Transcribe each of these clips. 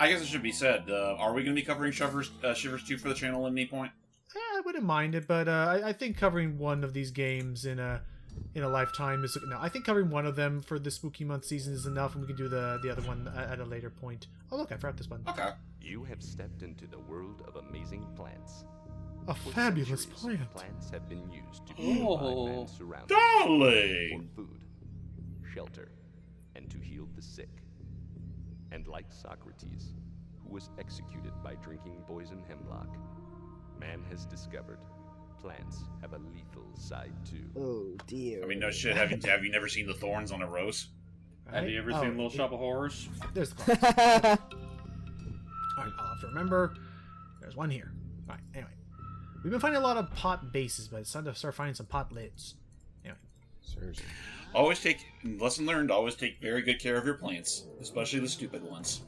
I guess it should be said. Are we going to be covering Shivers 2 for the channel at any point? I wouldn't mind it, but I think covering one of these games in a lifetime is... No, I think covering one of them for the Spooky Month season is enough, and we can do the other one at a later point. Oh, look, I forgot this one. Okay. You have stepped into the world of amazing plants. A For fabulous centuries, plant. Plants have been used to purify man's surroundings, Darling! for food, shelter, and to heal the sick. And like Socrates, who was executed by drinking poison hemlock, man has discovered plants have a lethal side too. Oh dear. I mean, no shit. Have you never seen the thorns on a rose? Right? Have you ever seen Little Shop of Horrors? There's the clock. Alright, I'll have to remember. There's one here. Alright, anyway. We've been finding a lot of pot bases, but it's time to start finding some pot lids. Anyway. Seriously. Always lesson learned, always take very good care of your plants. Especially the stupid ones.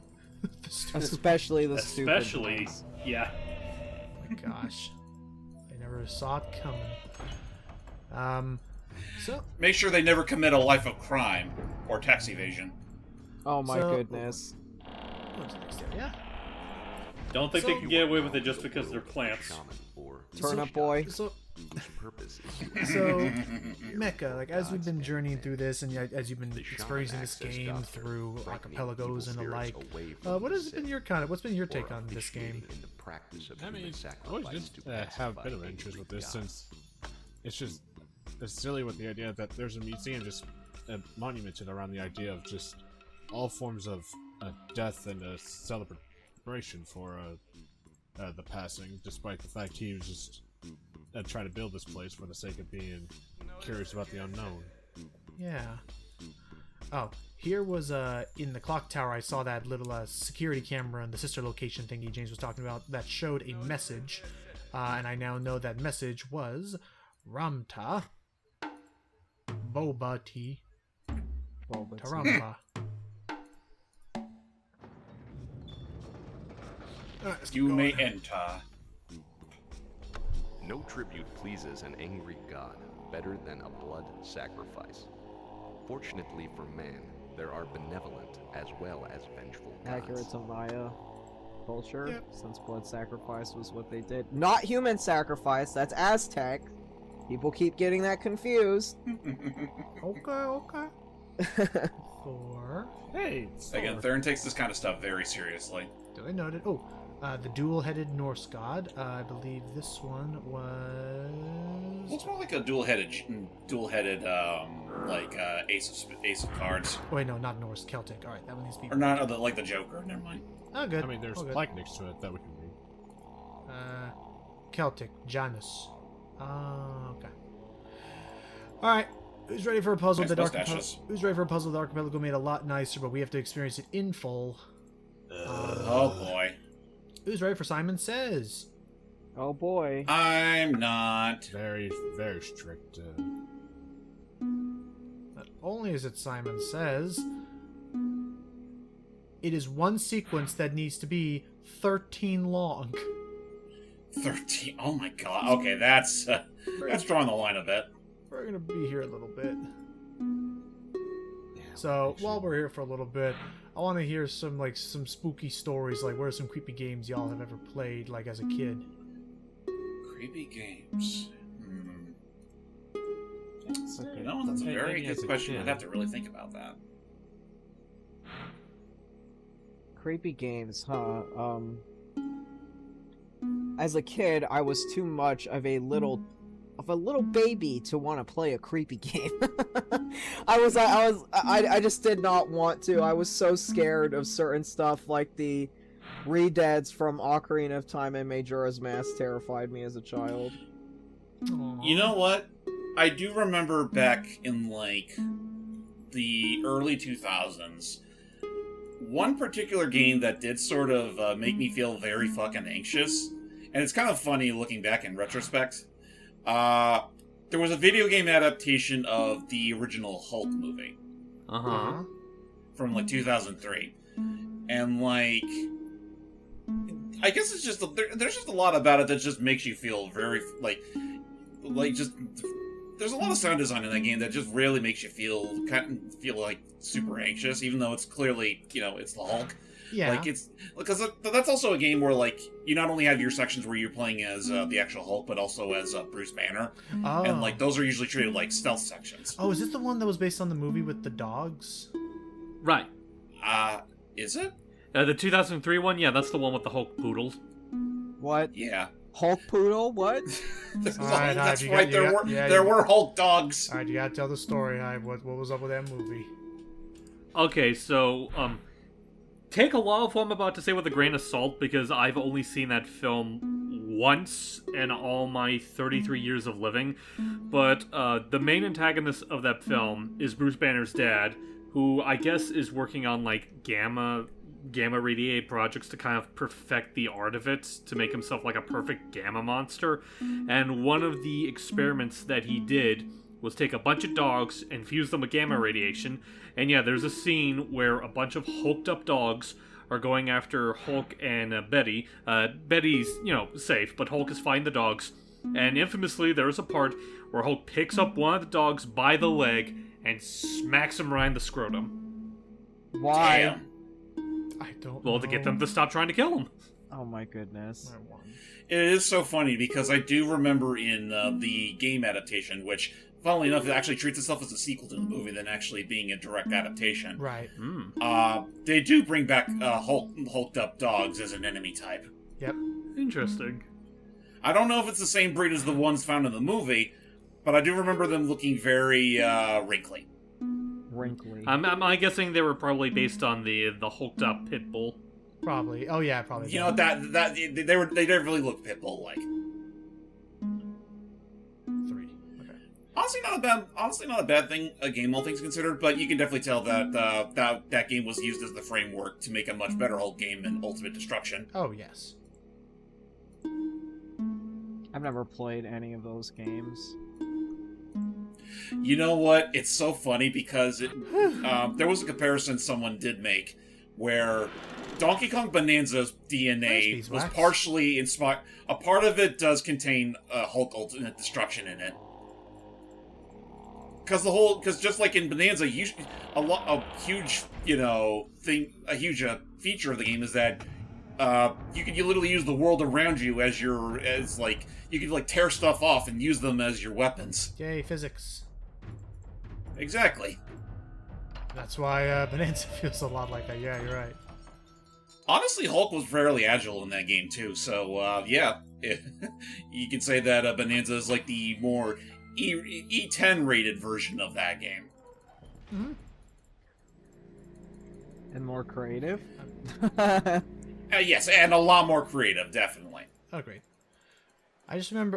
Especially the stupid Especially, ones. yeah. Oh my gosh. I never saw it coming. So... Make sure they never commit a life of crime or tax evasion. Oh my So- goodness. What's the next area? Don't think So- they can get away with it just because they're plants. Shaman or Turnip boy. So, whose purpose is to so Mecca, like as we've been journeying through this, and as you've been The shaman experiencing this access game doctor, through frightening archipelagos evil and the like, spirits away from what the has been sick, your what's been your take or on this game? officiating in the practice of I mean, human I always sacrifice just to have a pacify bit of angry interest with this, gods. since it's silly with the idea that there's a museum just monumented around the idea of just all forms of death and a celebration for the passing, despite the fact he was just trying to build this place for the sake of being curious about the unknown. Yeah. Oh, here was in the clock tower. I saw that little security camera and the sister location thingy James was talking about that showed a message, and I now know that message was Ramta Boba Tea Taramba. You may enter. No tribute pleases an angry god better than a blood sacrifice. Fortunately for man, there are benevolent as well as vengeful gods. Accurate to Maya culture, Yep. since blood sacrifice was what they did. Not human sacrifice, that's Aztec. People keep getting that confused. Okay. 4. Hey, Again, Theron takes this kind of stuff very seriously. Do I note it? Oh, the dual-headed Norse god. I believe this one was... Looks more like a dual-headed, Ace of Cards, Oh, wait, no, not Norse. Celtic. All right, that one needs to be... or not like the Joker. Never mind. Oh, good. I mean, there's Oh, good. plaque next to it that we can read. Celtic. Janus. Okay. All right. Who's ready for a puzzle? Nice The Dark mustaches. Who's ready for a puzzle? The Archipelago made a lot nicer, but we have to experience it in full. Oh boy. Who's ready for Simon Says? Oh boy. I'm not. Very, very strict. Not only is it Simon Says, it is one sequence that needs to be 13 long. 13. Oh my god. Okay, that's drawing the line a bit. We're gonna be here a little bit. So while we're here for a little bit, I want to hear some spooky stories. Like, what are some creepy games y'all have ever played, like as a kid? Creepy games. Okay. No, that's a very Maybe as good a question. kid. I'd have to really think about that. Creepy games, huh? As a kid, I was too much of a little baby to want to play a creepy game. I just did not want to. I was so scared of certain stuff, like the Redeads from Ocarina of Time and Majora's Mask terrified me as a child. You know what? I do remember back in, like, the early 2000s, one particular game that did sort of make me feel very fucking anxious, and it's kind of funny looking back in retrospect. There was a video game adaptation of the original Hulk movie. Uh-huh. From, like, 2003. And, like, I guess it's just, there's just a lot about it that just makes you feel very, like just, there's a lot of sound design in that game that just really makes you feel like super anxious, even though it's clearly, it's the Hulk. Yeah. Like, it's because that's also a game where, like, you not only have your sections where you're playing as the actual Hulk, but also as Bruce Banner. Oh. And, like, those are usually treated like stealth sections. Oh, is this the one that was based on the movie with the dogs? Right. Is it? The 2003 one, yeah, that's the one with the Hulk poodle. What? Yeah. Hulk poodle? What? Alright, That's you right, got- there were Hulk dogs. Alright, you gotta tell the story, Hive. What was up with that movie? Okay, so, take a lot of what I'm about to say with a grain of salt, because I've only seen that film once in all my 33 years of living. But, the main antagonist of that film is Bruce Banner's dad, who I guess is working on, like, gamma radiated projects to kind of perfect the art of it, to make himself like a perfect gamma monster. And one of the experiments that he did was take a bunch of dogs and fuse them with gamma radiation. And yeah, there's a scene where a bunch of hulked up dogs are going after Hulk and Betty. Betty's, safe, but Hulk is fighting the dogs. And infamously, there's a part where Hulk picks up one of the dogs by the leg and smacks him right in the scrotum. Why? Damn. I don't Well, know. to get them to stop trying to kill him. Oh my goodness. It is so funny because I do remember in the game adaptation, which, funnily enough, it actually treats itself as a sequel to the movie than actually being a direct adaptation. Right. They do bring back hulked up dogs as an enemy type. Yep. Interesting. I don't know if it's the same breed as the ones found in the movie, but I do remember them looking very wrinkly. Wrinkly. I'm guessing they were probably based on the hulked up pit bull. Probably. Oh yeah, probably. You know that they didn't really look pit bull like. 3. Okay. Honestly, not a bad thing. A game, all things considered, but you can definitely tell that that game was used as the framework to make a much better Hulk game than Ultimate Destruction. Oh yes. I've never played any of those games. You know what? It's so funny because there was a comparison someone did make where Donkey Kong Bonanza's DNA was Beeswax. partially inspired. A part of it does contain Hulk Ultimate Destruction in it. Because just like in Bonanza, a huge feature of the game is that you literally use the world around you as you can tear stuff off and use them as your weapons. Yay, physics. Exactly. That's why Bonanza feels a lot like that. Yeah, you're right. Honestly, Hulk was fairly agile in that game too, so yeah, you could say that Bonanza is like the more E10 rated version of that game. Mm-hmm. And more creative? Yes, and a lot more creative, definitely. Oh, great.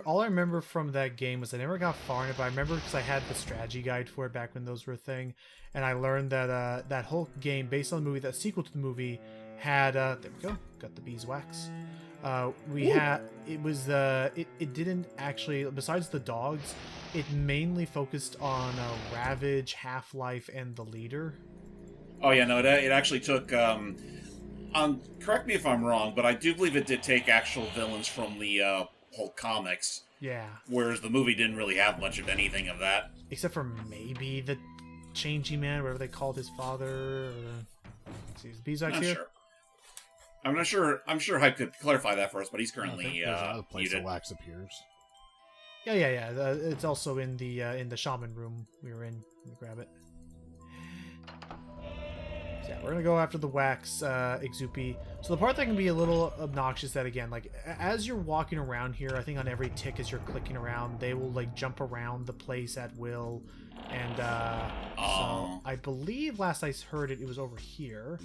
All I remember from that game was I never got far in it, but I remember because I had the strategy guide for it back when those were a thing, and I learned that that Hulk game, based on the movie, that sequel to the movie, had, there we go, got the beeswax. It didn't actually, besides the dogs, it mainly focused on Ravage, Half-Life, and the Leader. Oh yeah, no, it actually took, correct me if I'm wrong, but I do believe it did take actual villains from the, Hulk comics. Yeah. Whereas the movie didn't really have much of anything of that. Except for maybe the Changing Man, whatever they called his father. Let's see, is Beeswax Not here? sure. I'm not sure. I'm sure Hype could clarify that for us, but he's currently There's another place muted. that wax appears. Yeah. It's also in the shaman room we were in. Let me grab it. So yeah, we're gonna go after the wax Ixupi. So the part that can be a little obnoxious, that again, like as you're walking around here, I think on every tick as you're clicking around, they will like jump around the place at will. And so I believe last I heard it was over here.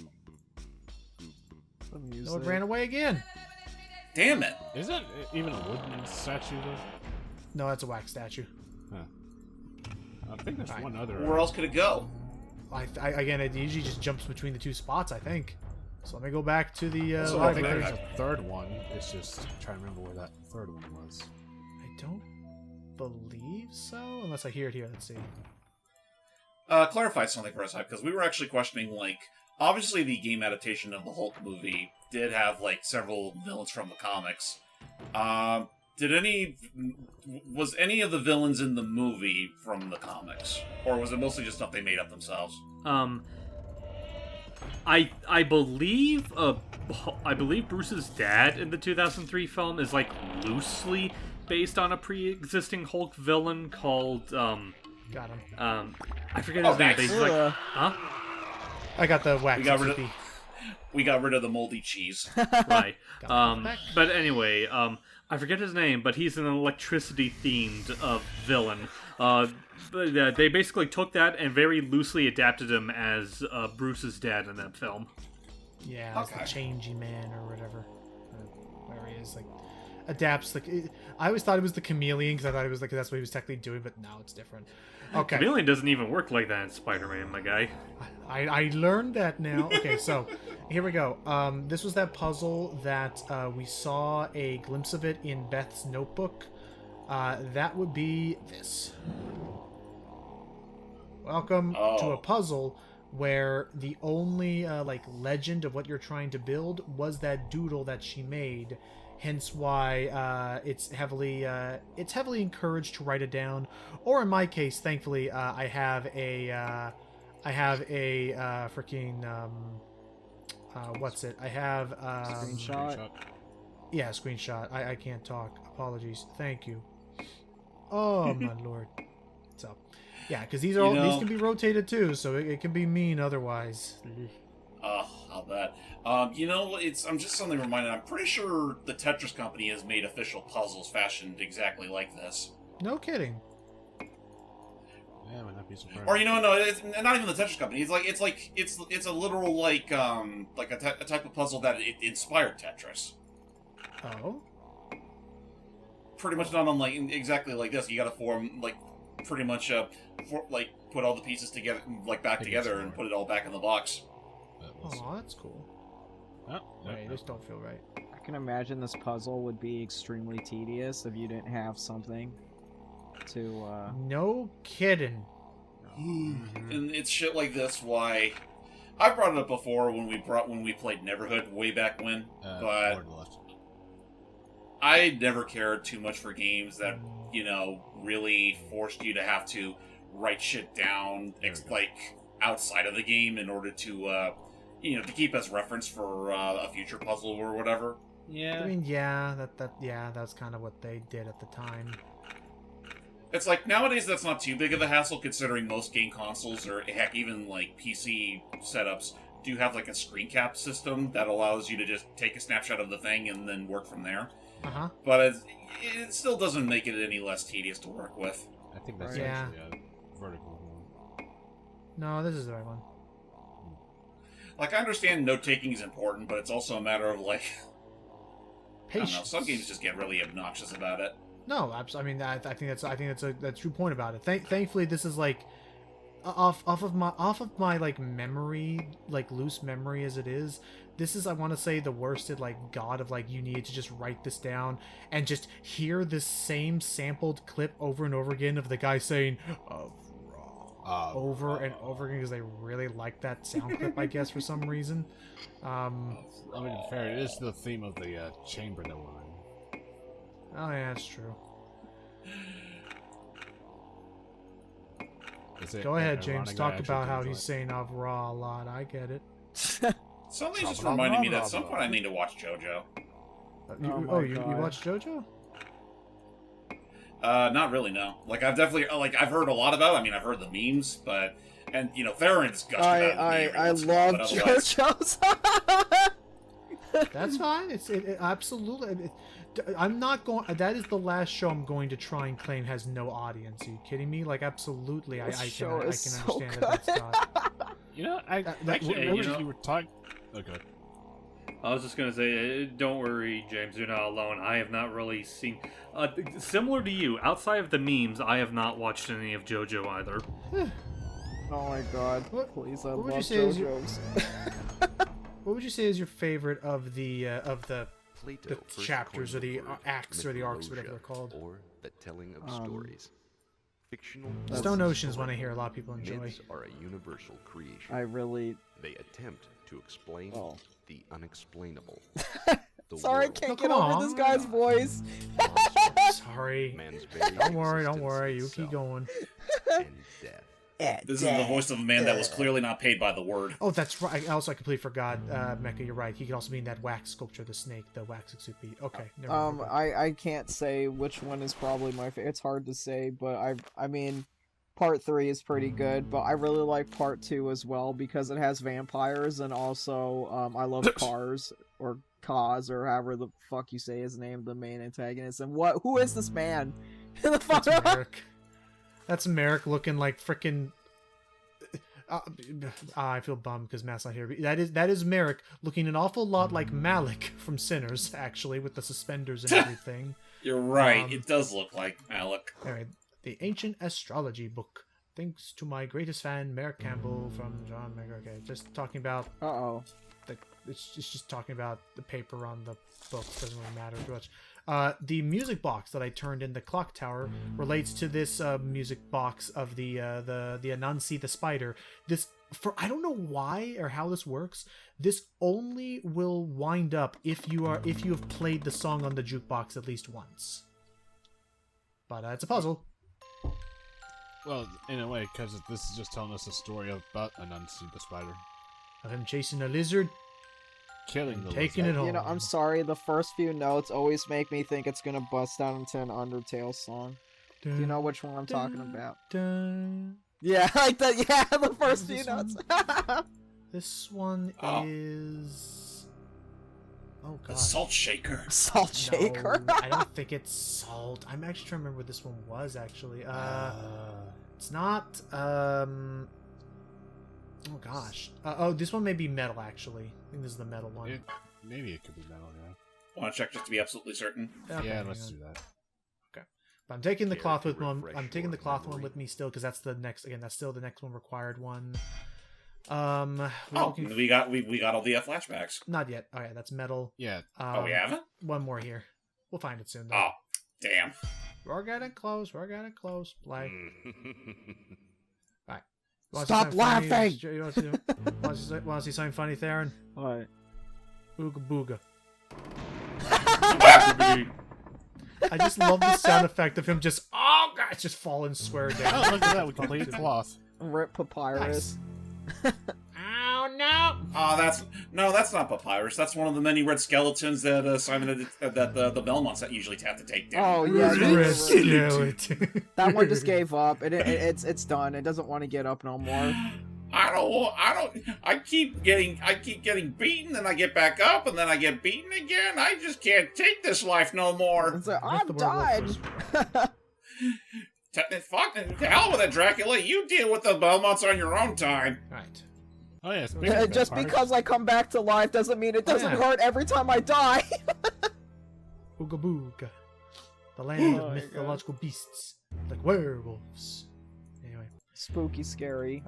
No, it ran away again. Damn it! Isn't it even a wooden statue though? No, that's a wax statue. Huh. I think there's Right. one other. Where else could it go? Again, it usually just jumps between the two spots, I think. So let me go back to the So live I think There's version. a third one. It's just trying to remember where that third one was. I don't believe so, unless I hear it here. Let's see. Clarify something for us, Hype, because we were actually questioning, obviously the game adaptation of the Hulk movie did have, several villains from the comics. Was any of the villains in the movie from the comics? Or was it mostly just stuff they made up themselves? I believe Bruce's dad in the 2003 film is like loosely based on a pre-existing Hulk villain called Got him. I forget his name. But he's like, huh? I got the wax. We got rid of the moldy cheese. Right. But anyway, I forget his name, but he's an electricity-themed villain. But they basically took that and very loosely adapted him as Bruce's dad in that film. Yeah, it's the changing man or whatever. Where he is, like, adapts. Like, I always thought it was the chameleon because I thought it was like that's what he was technically doing, but now it's different. Okay. Chameleon doesn't even work like that in Spider-Man, my guy. I learned that now. Okay, so here we go. This was that puzzle that we saw a glimpse of it in Beth's notebook. That would be this. Welcome to a puzzle where the only like legend of what you're trying to build was that doodle that she made. Hence why it's heavily encouraged to write it down. Or in my case, thankfully, I have a freaking what's it? I have Screenshot. Yeah, screenshot. I can't talk. Apologies. Thank you. Oh my lord. So, yeah, because these can be rotated too, so it can be mean otherwise. I'll bet. I'm just suddenly reminded. I'm pretty sure the Tetris company has made official puzzles fashioned exactly like this. No kidding. Yeah, I would not be surprised. Or no, it's not even the Tetris company. It's a literal like a type of puzzle that it inspired Tetris. Oh. Pretty much not unlike exactly like this. You got to form like pretty much put all the pieces together like back together and put it all back in the box. Oh, that's cool. Wait, this don't feel right. I can imagine this puzzle would be extremely tedious if you didn't have something to. No kidding. And it's shit like this why I brought it up before when we played Neverhood way back when, but I never cared too much for games that really forced you to have to write shit down like outside of the game in order to to keep as reference for a future puzzle or whatever. Yeah. I mean, that's kind of what they did at the time. It's like nowadays that's not too big of a hassle considering most game consoles or heck even like PC setups do have like a screen cap system that allows you to just take a snapshot of the thing and then work from there. But it still doesn't make it any less tedious to work with. I think that's actually a vertical one. No, this is the right one. Like, I understand note-taking is important, but it's also a matter of, like... Patience. I don't know, some games just get really obnoxious about it. No, I mean, I think that's a true point about it. Thankfully, this is, like, off of my, like, memory, like, loose memory as it is, this is, I want to say, the worsted, like, god of, like, you need to just write this down and just hear this same sampled clip over and over again of the guy saying, over and over again because they really like that sound clip, I guess, for some reason. I mean, fair, it is the theme of the chamber that we're in. Oh, yeah, that's true. Go ahead, James. Talk about how he's saying "raw" a lot. I get it. Something's just reminding me that at some point I need to watch JoJo. You watched JoJo? Not really, no. Like, I've definitely, I've heard a lot about it. I mean, I've heard the memes, but, and, Theron's gushed about it. I love JoJo's. That's fine. It absolutely. I'm not going. That is the last show I'm going to try and claim has no audience. Are you kidding me? Like, absolutely. I can understand that. That's not. You were talking. Okay. I was just gonna say, don't worry, James, you're not alone. I have not really seen, similar to you, outside of the memes, I have not watched any of JoJo either. Oh my god! Please, I love JoJo's. What would you say is your favorite of the Plato chapters or the acts or the arcs, whatever they're called? Or the telling of stories. Fictional. Stone Ocean is one I hear a lot of people enjoy. Myths are a universal creation. They attempt to explain the unexplainable. Sorry, I can't get over this guy's voice. Sorry. Don't worry. You keep going. And death. This is the voice of a man that was clearly not paid by the word. Oh, that's right. I completely forgot. Mecha, you're right. He could also mean that wax sculpture, the snake, the wax Ixupi. Okay. Never mind. I can't say which one is probably my favorite. It's hard to say, but I mean, part 3 is pretty good, but I really like part 2 as well because it has vampires and also I love Cars or Kaz or however the fuck you say his name, the main antagonist. And who is this man? That's Merrick. That's Merrick looking like frickin'. I feel bummed because Matt's not here. That is Merrick looking an awful lot like Malik from Sinners, actually, with the suspenders and everything. You're right. It does look like Malik. Anyway, the Ancient Astrology book. Thanks to my greatest fan, Merrick Campbell from John Mega. Okay, just talking about. It's just talking about the paper on the book. Doesn't really matter too much. The music box that I turned in the clock tower relates to this music box of the Anansi the spider. I don't know why or how this works. This only will wind up if you have played the song on the jukebox at least once. But it's a puzzle. Well, in a way, because this is just telling us a story about Anansi the spider. Of him chasing a lizard. Killing the taking lizard. it home. You know, I'm sorry, the first few notes always make me think it's gonna bust out into an Undertale song. Do you know which one I'm talking about? Yeah, like that. Yeah, the first few notes. This one is. Oh god. The Salt Shaker. Salt Shaker. No, I don't think it's salt. I'm actually trying to remember what this one was actually. It's not. Oh gosh. This one may be metal actually. I think this is the metal one. Maybe it could be metal. Yeah. Want to check just to be absolutely certain? Okay, yeah, let's do that. Okay. But I'm taking the cloth with one. I'm taking the cloth one with me still because that's the next. Again, that's still the next one required one. We got all the flashbacks. Not yet. Okay, that's metal. Yeah. We haven't? One more here. We'll find it soon though. Oh, damn. We're getting close. Play. Alright. Stop laughing! Want to see something funny, Theron? What? Ooga booga. I just love the sound effect of him just just falling square down. Oh, look at that! We completed cloth. Rip Papyrus. Nice. Oh no! Oh, that's not Papyrus. That's one of the many red skeletons that Simon that the Belmonts that usually have to take down. Oh yeah, Red skeleton. that one just gave up. It's done. It doesn't want to get up no more. I keep getting beaten, and I get back up, and then I get beaten again. I just can't take this life no more. It's like, I'm done. Fuck, to hell with it, Dracula. You deal with the Belmonts on your own time. Right. Oh yeah, just because I come back to life doesn't mean it doesn't hurt every time I die. Ooga booga. The land of mythological beasts, like werewolves. Anyway. Spooky, scary.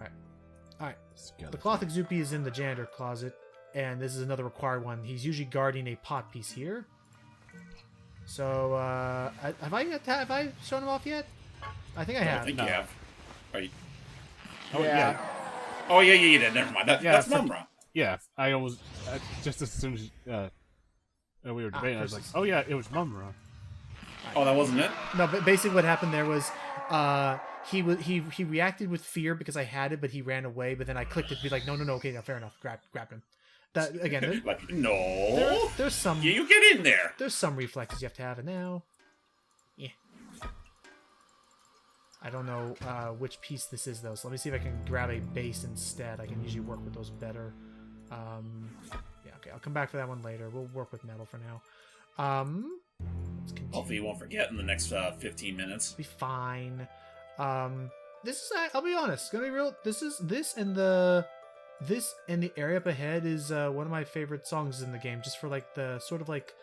Alright. The cloth Ixupi is in the janitor closet, and this is another required one. He's usually guarding a pot piece here. So, have I shown him off yet? I think I have. I think you have. Are you... Oh yeah. Oh yeah, you did. Never mind. That's Mumra. Yeah, I always just as soon as we were debating, I was like, oh yeah, it was Mumra. Oh, that wasn't it? No, but basically what happened there was he reacted with fear because I had it, but he ran away. But then I clicked it to be like, no, okay, no, fair enough. Grab him. That again. Like, no. There's some. You get in there. There's some reflexes you have to have, and now, yeah. I don't know which piece this is though, so let me see if I can grab a base instead. I can usually work with those better. Yeah, okay, I'll come back for that one later. We'll work with metal for now. Let's continue. Hopefully you won't forget in the next 15 minutes. Be fine. This is, I'll be honest, it's gonna be real. This and the area up ahead is one of my favorite songs in the game, just for like the sort of like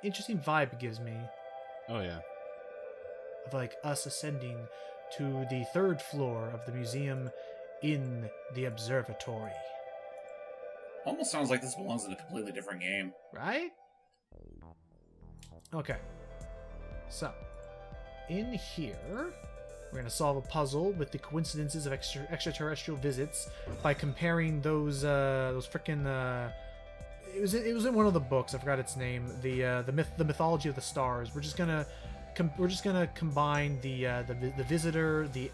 interesting vibe it gives me. Oh yeah. Of like us ascending to the 3rd floor of the museum in the observatory. Almost sounds like this belongs in a completely different game. Right? Okay. So, in here, we're going to solve a puzzle with the coincidences of extraterrestrial visits by comparing those frickin' it was in one of the books, I forgot its name, the mythology of the stars. We're just gonna we're just gonna combine the visitor, the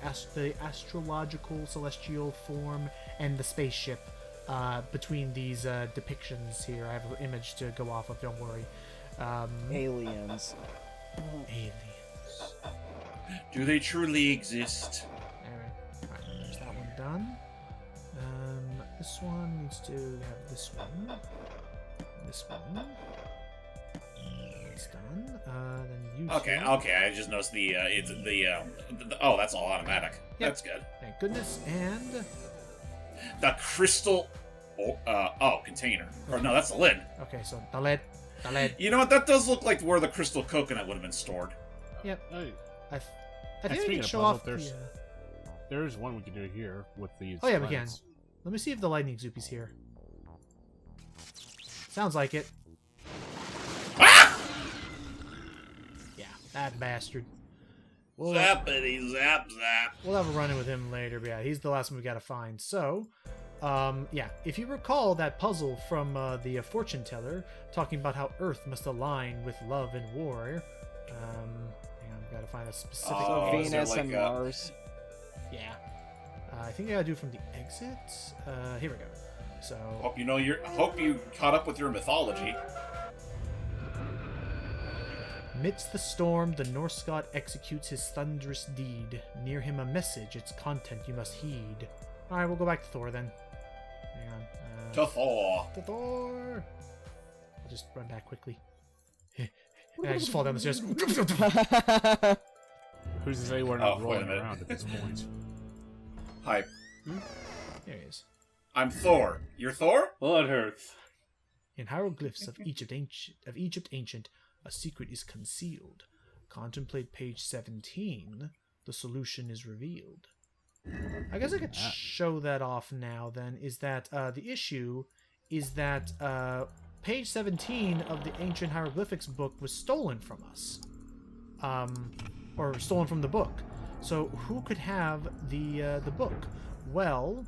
astrological celestial form, and the spaceship between these depictions here. I have an image to go off of. Don't worry. Aliens. Aliens. Do they truly exist? Alright, there's that one done. This one needs to have this one. This one. It's done. Then use. Okay, I just noticed oh, that's all automatic. Yep. That's good. Thank goodness. And The crystal. Container. Or no, that's the lid. okay, so the lid. You know what? That does look like where the crystal coconut would have been stored. Yep. Hey, I think we speaking can of show puzzle, off there's- the. there's one we can do here with these. Oh yeah, we can. planets. Let me see if the lightning Ixupi's here. Sounds like it. Ah! Yeah, that bastard. Zappity zap zap. We'll have a run-in with him later, but yeah, he's the last one we gotta find. So, yeah, if you recall that puzzle from the fortune teller talking about how Earth must align with love and war, hang on, we gotta find a specific. Oh, is there Venus like and a- Mars. Yeah, I think I gotta do it from the exit. Here we go. So, Hope you caught up with your mythology. amidst the storm, the Norse god executes his thunderous deed. Near him a message, its content you must heed. All right, we'll go back to Thor then. Hang on. To Thor. To Thor. I'll just run back quickly. And I just fall down the stairs. Who's to say we're not Oh, wait a rolling minute. around at this point? Hi, There he is. I'm Thor. You're Thor? Well, it hurts. In hieroglyphs of Egypt ancient, a secret is concealed. Contemplate page 17. The solution is revealed. I guess I could show that off now. Then is that the issue is that page 17 of the ancient hieroglyphics book was stolen from us, or stolen from the book. So who could have the book? Well,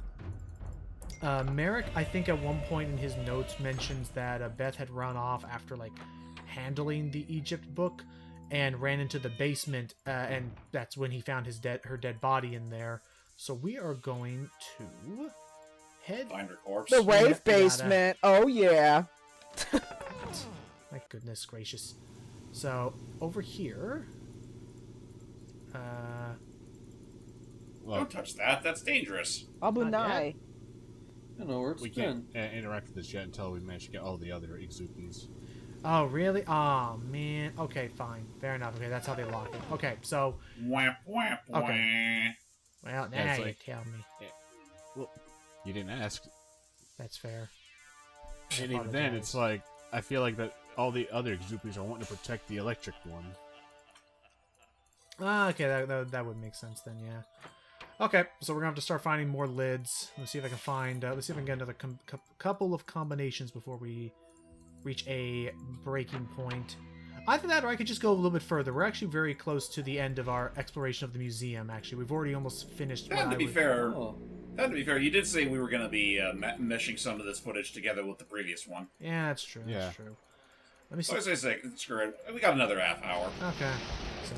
Merrick, I think at one point in his notes mentions that Beth had run off after like handling the Egypt book and ran into the basement, and that's when he found her dead body in there. So we are going to head. Find her corpse. The rave Yada. basement. Oh yeah. My goodness gracious. So over here. Well, Don't touch that. That's dangerous. Abu Not Nai. yet. I know where it's we can't interact with this yet until we manage to get all the other Ixupis. Oh really? Oh man. Okay, fine. Fair enough. Okay, that's how they lock it. Okay, so Whamp whamp Okay. wah. well now Yeah, it's you like- tell me. Well, you didn't ask. That's fair. I And even then, apologize. it's like, I feel like that all the other Ixupis are wanting to protect the electric one. Okay, that would make sense then, yeah. Okay, so we're gonna have to start finding more lids. Let's see if I can find. Let's see if I can get another couple of combinations before we reach a breaking point. Either that, or I could just go a little bit further. We're actually very close to the end of our exploration of the museum. Actually, we've already almost finished. And to be would- fair, Oh. you did say we were going to be meshing some of this footage together with the previous one. Yeah, that's true. Yeah. That's true. Let me see. So I say, screw it. We got another half hour. Okay. So.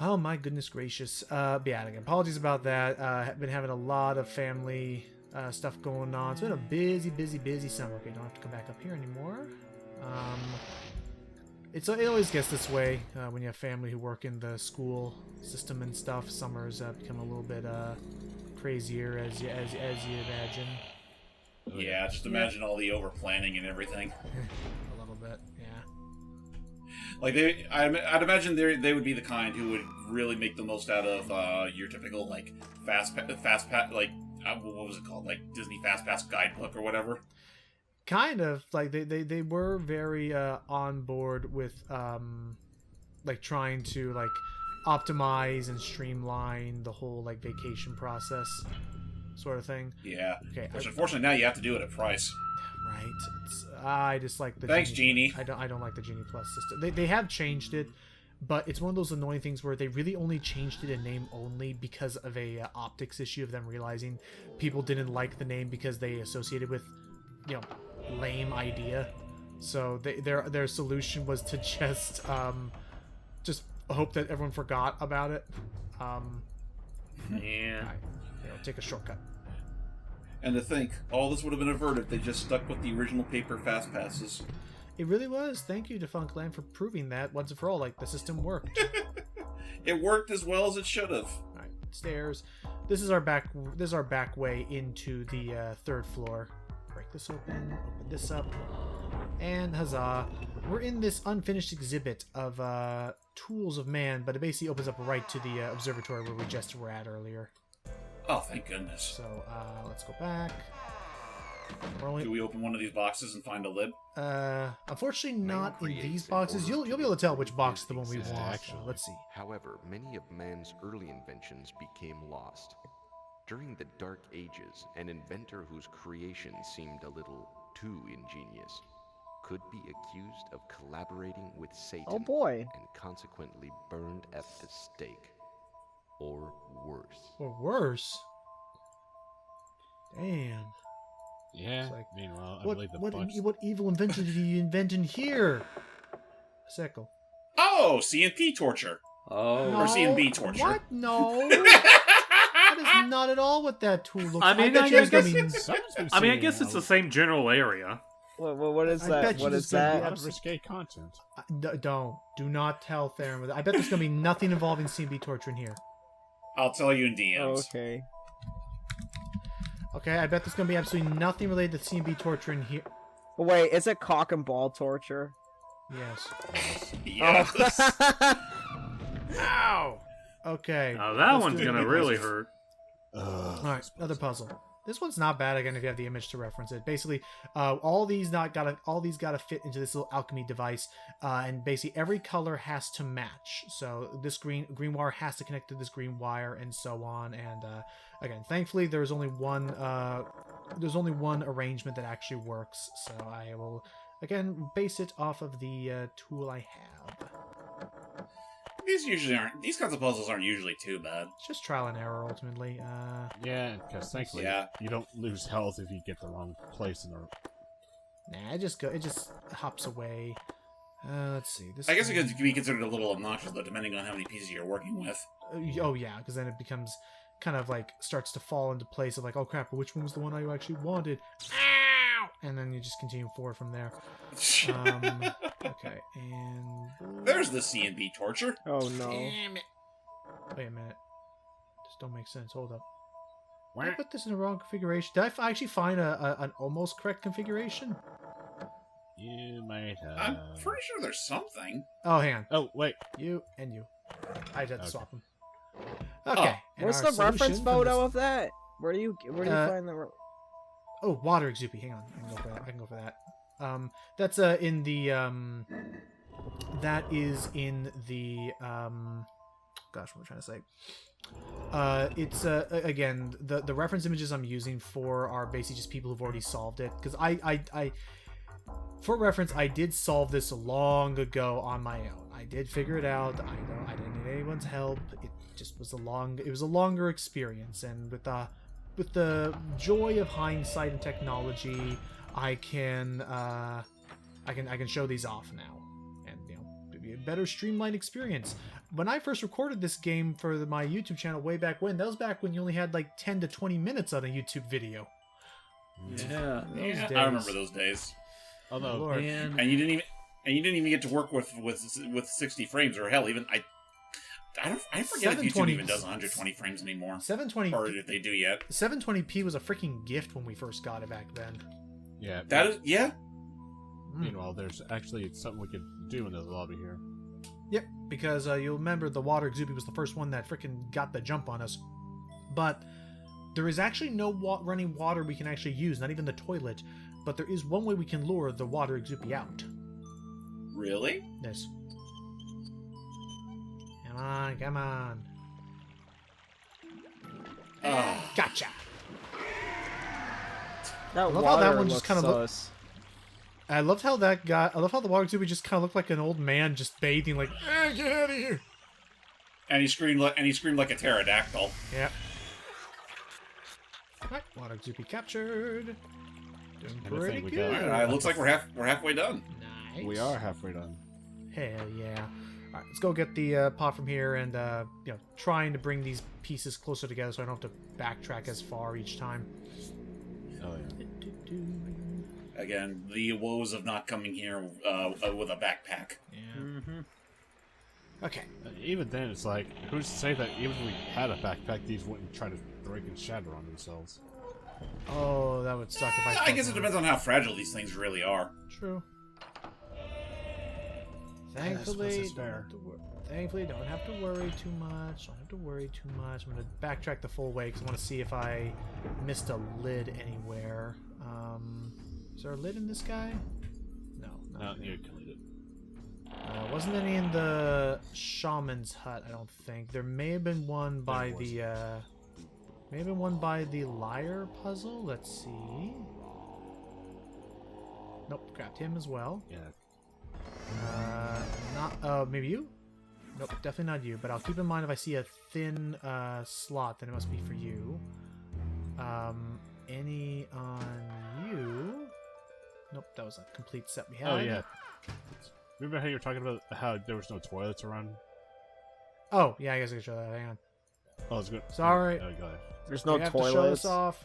Oh my goodness gracious. But yeah, again, apologies about that. I've been having a lot of family stuff going on. It's been a busy summer. Okay, don't have to come back up here anymore. It always gets this way when you have family who work in the school system and stuff. Summers become a little bit crazier as you imagine. Yeah, just imagine all the over planning and everything. A little bit, yeah. Like I'd imagine they would be the kind who would really make the most out of your typical like fast pass like what was it called, like Disney Fast Pass guidebook or whatever. Kind of like they were very on board with like trying to like optimize and streamline the whole like vacation process sort of thing. Yeah. Okay, Which unfortunately now you have to do it at price. right. I just like the Thanks, Genie. I don't like the Genie Plus system. They have changed it, but it's one of those annoying things where they really only changed it in name only because of a optics issue of them realizing people didn't like the name because they associated with, you know, lame idea. So their solution was to just just hope that everyone forgot about it. Yeah. Take a shortcut. And to think, all this would have been averted if they just stuck with the original paper fast passes. It really was. Thank you, Defunct Land, for proving that once and for all. Like, the system worked. It worked as well as it should have. All right, stairs. This is our back way into the third floor. Break this open this up, and huzzah! We're in this unfinished exhibit of tools of man, but it basically opens up right to the observatory where we just were at earlier. Oh, thank goodness. So let's go back. Do we open one of these boxes and find a lid? Unfortunately, not in these boxes. You'll be able to tell which box is the one we want. Actually. Let's see. However, many of man's early inventions became lost. During the Dark Ages, an inventor whose creation seemed a little too ingenious could be accused of collaborating with Satan. Oh boy. And consequently burned at the stake. Or worse. Or worse. Damn. Yeah. It's like, Meanwhile, I What, believe the what, bunch. what evil invention did you invent in here? Sickle. Oh, C&P torture. Oh. Or C&B torture. What? No. That is not at all what that tool looks I like. mean, bet I you there's guess- gonna be- Someone's been I mean, I saying, guess it's the same general area. What is I that? bet you What there's is gonna be a that? lot of risque content. Do not tell Theron. I bet there's gonna be nothing involving CB torture in here. I'll tell you in DMs. Okay. Okay, I bet there's gonna be absolutely nothing related to CB torture in here. But wait, is it cock and ball torture? Yes. Yes. Ow. Okay. Now that let's one's do it. gonna really hurt. All right, another puzzle. This one's not bad again if you have the image to reference it. Basically, all these gotta fit into this little alchemy device, and basically every color has to match. So this green wire has to connect to this green wire, and so on. And again, thankfully, there's only one arrangement that actually works. So I will again base it off of the tool I have. These kinds of puzzles aren't usually too bad. It's just trial and error ultimately. Yeah, because thankfully you don't lose health if you get the wrong place in the. Nah, it just hops away. Let's see. This I guess it could be considered a little obnoxious, though, depending on how many pieces you're working with. Oh yeah, because then it becomes kind of like starts to fall into place of like, oh crap, which one was the one I actually wanted? Ow! And then you just continue forward from there. Okay, and There's the C&B torture. Oh no. damn it! Wait a minute. This don't make sense. Hold up. Did I put this in the wrong configuration? Did I actually find an almost correct configuration? You might have. I'm pretty sure there's something. Oh, hang on. Oh wait. You and you. I had to Okay. swap them. Okay. and What's our the reference solution from photo this- of that? Where do you find the? Oh, water Ixupi. Hang on, I can go for that. That's in the that is in the gosh, what am I trying to say? It's again the reference images I'm using for are basically just people who've already solved it, because I for reference I did solve this long ago on my own. I did figure it out. I didn't need anyone's help. It just was a longer experience, and with the joy of hindsight and technology, I can show these off now, and be a better streamlined experience. When I first recorded this game for my YouTube channel way back when, that was back when you only had like 10 to 20 minutes on a YouTube video. Yeah. Those days. I remember those days. Although, Lord. And And you didn't even get to work with 60 frames, or hell, even I forget if YouTube 720 even does 120 frames anymore, 720 or if they do yet. 720p was a freaking gift when we first got it back then. yeah. That is, yeah. Meanwhile, there's actually something we could do in the lobby here. Yep, because you'll remember the water Ixupi was the first one that freaking got the jump on us. But there is actually no running water we can actually use, not even the toilet. But there is one way we can lure the water Ixupi out. Really? Yes. Come on. Gotcha. That love how that water one just looks kinda look- sus. I loved how I love how the water Ixupi just kind of looked like an old man just bathing, like, get out of here. And he screamed like a pterodactyl. Yep. Alright, water Ixupi captured. Doing And I pretty think we good. got- Alright, looks like we're halfway done. Nice. We are halfway done. Hell yeah. Alright, let's go get the pot from here and, trying to bring these pieces closer together so I don't have to backtrack as far each time. Oh, yeah. Again, the woes of not coming here with a backpack. Yeah. Okay. Even then, it's like, who's to say that even if we had a backpack, these wouldn't try to break and shatter on themselves? Oh, that would suck if I... I guess it depends on how fragile these things really are. True. Thankfully, don't have to worry too much. I'm gonna backtrack the full way because I want to see if I missed a lid anywhere. Is there a lid in this guy? No, You deleted. wasn't any in the shaman's hut. I don't think there may have been one by the liar puzzle. Let's see. Nope, grabbed him as well. Yeah. Maybe you? Nope, definitely not you, but I'll keep in mind if I see a thin slot, then it must be for you. Any on you? Nope, that was a complete set we had. Oh, yeah. Remember how you were talking about how there was no toilets around? Oh, yeah, I guess I can show that. Hang on. Oh, it's good. Sorry. Oh, go ahead. There's no we have to show toilets. this off.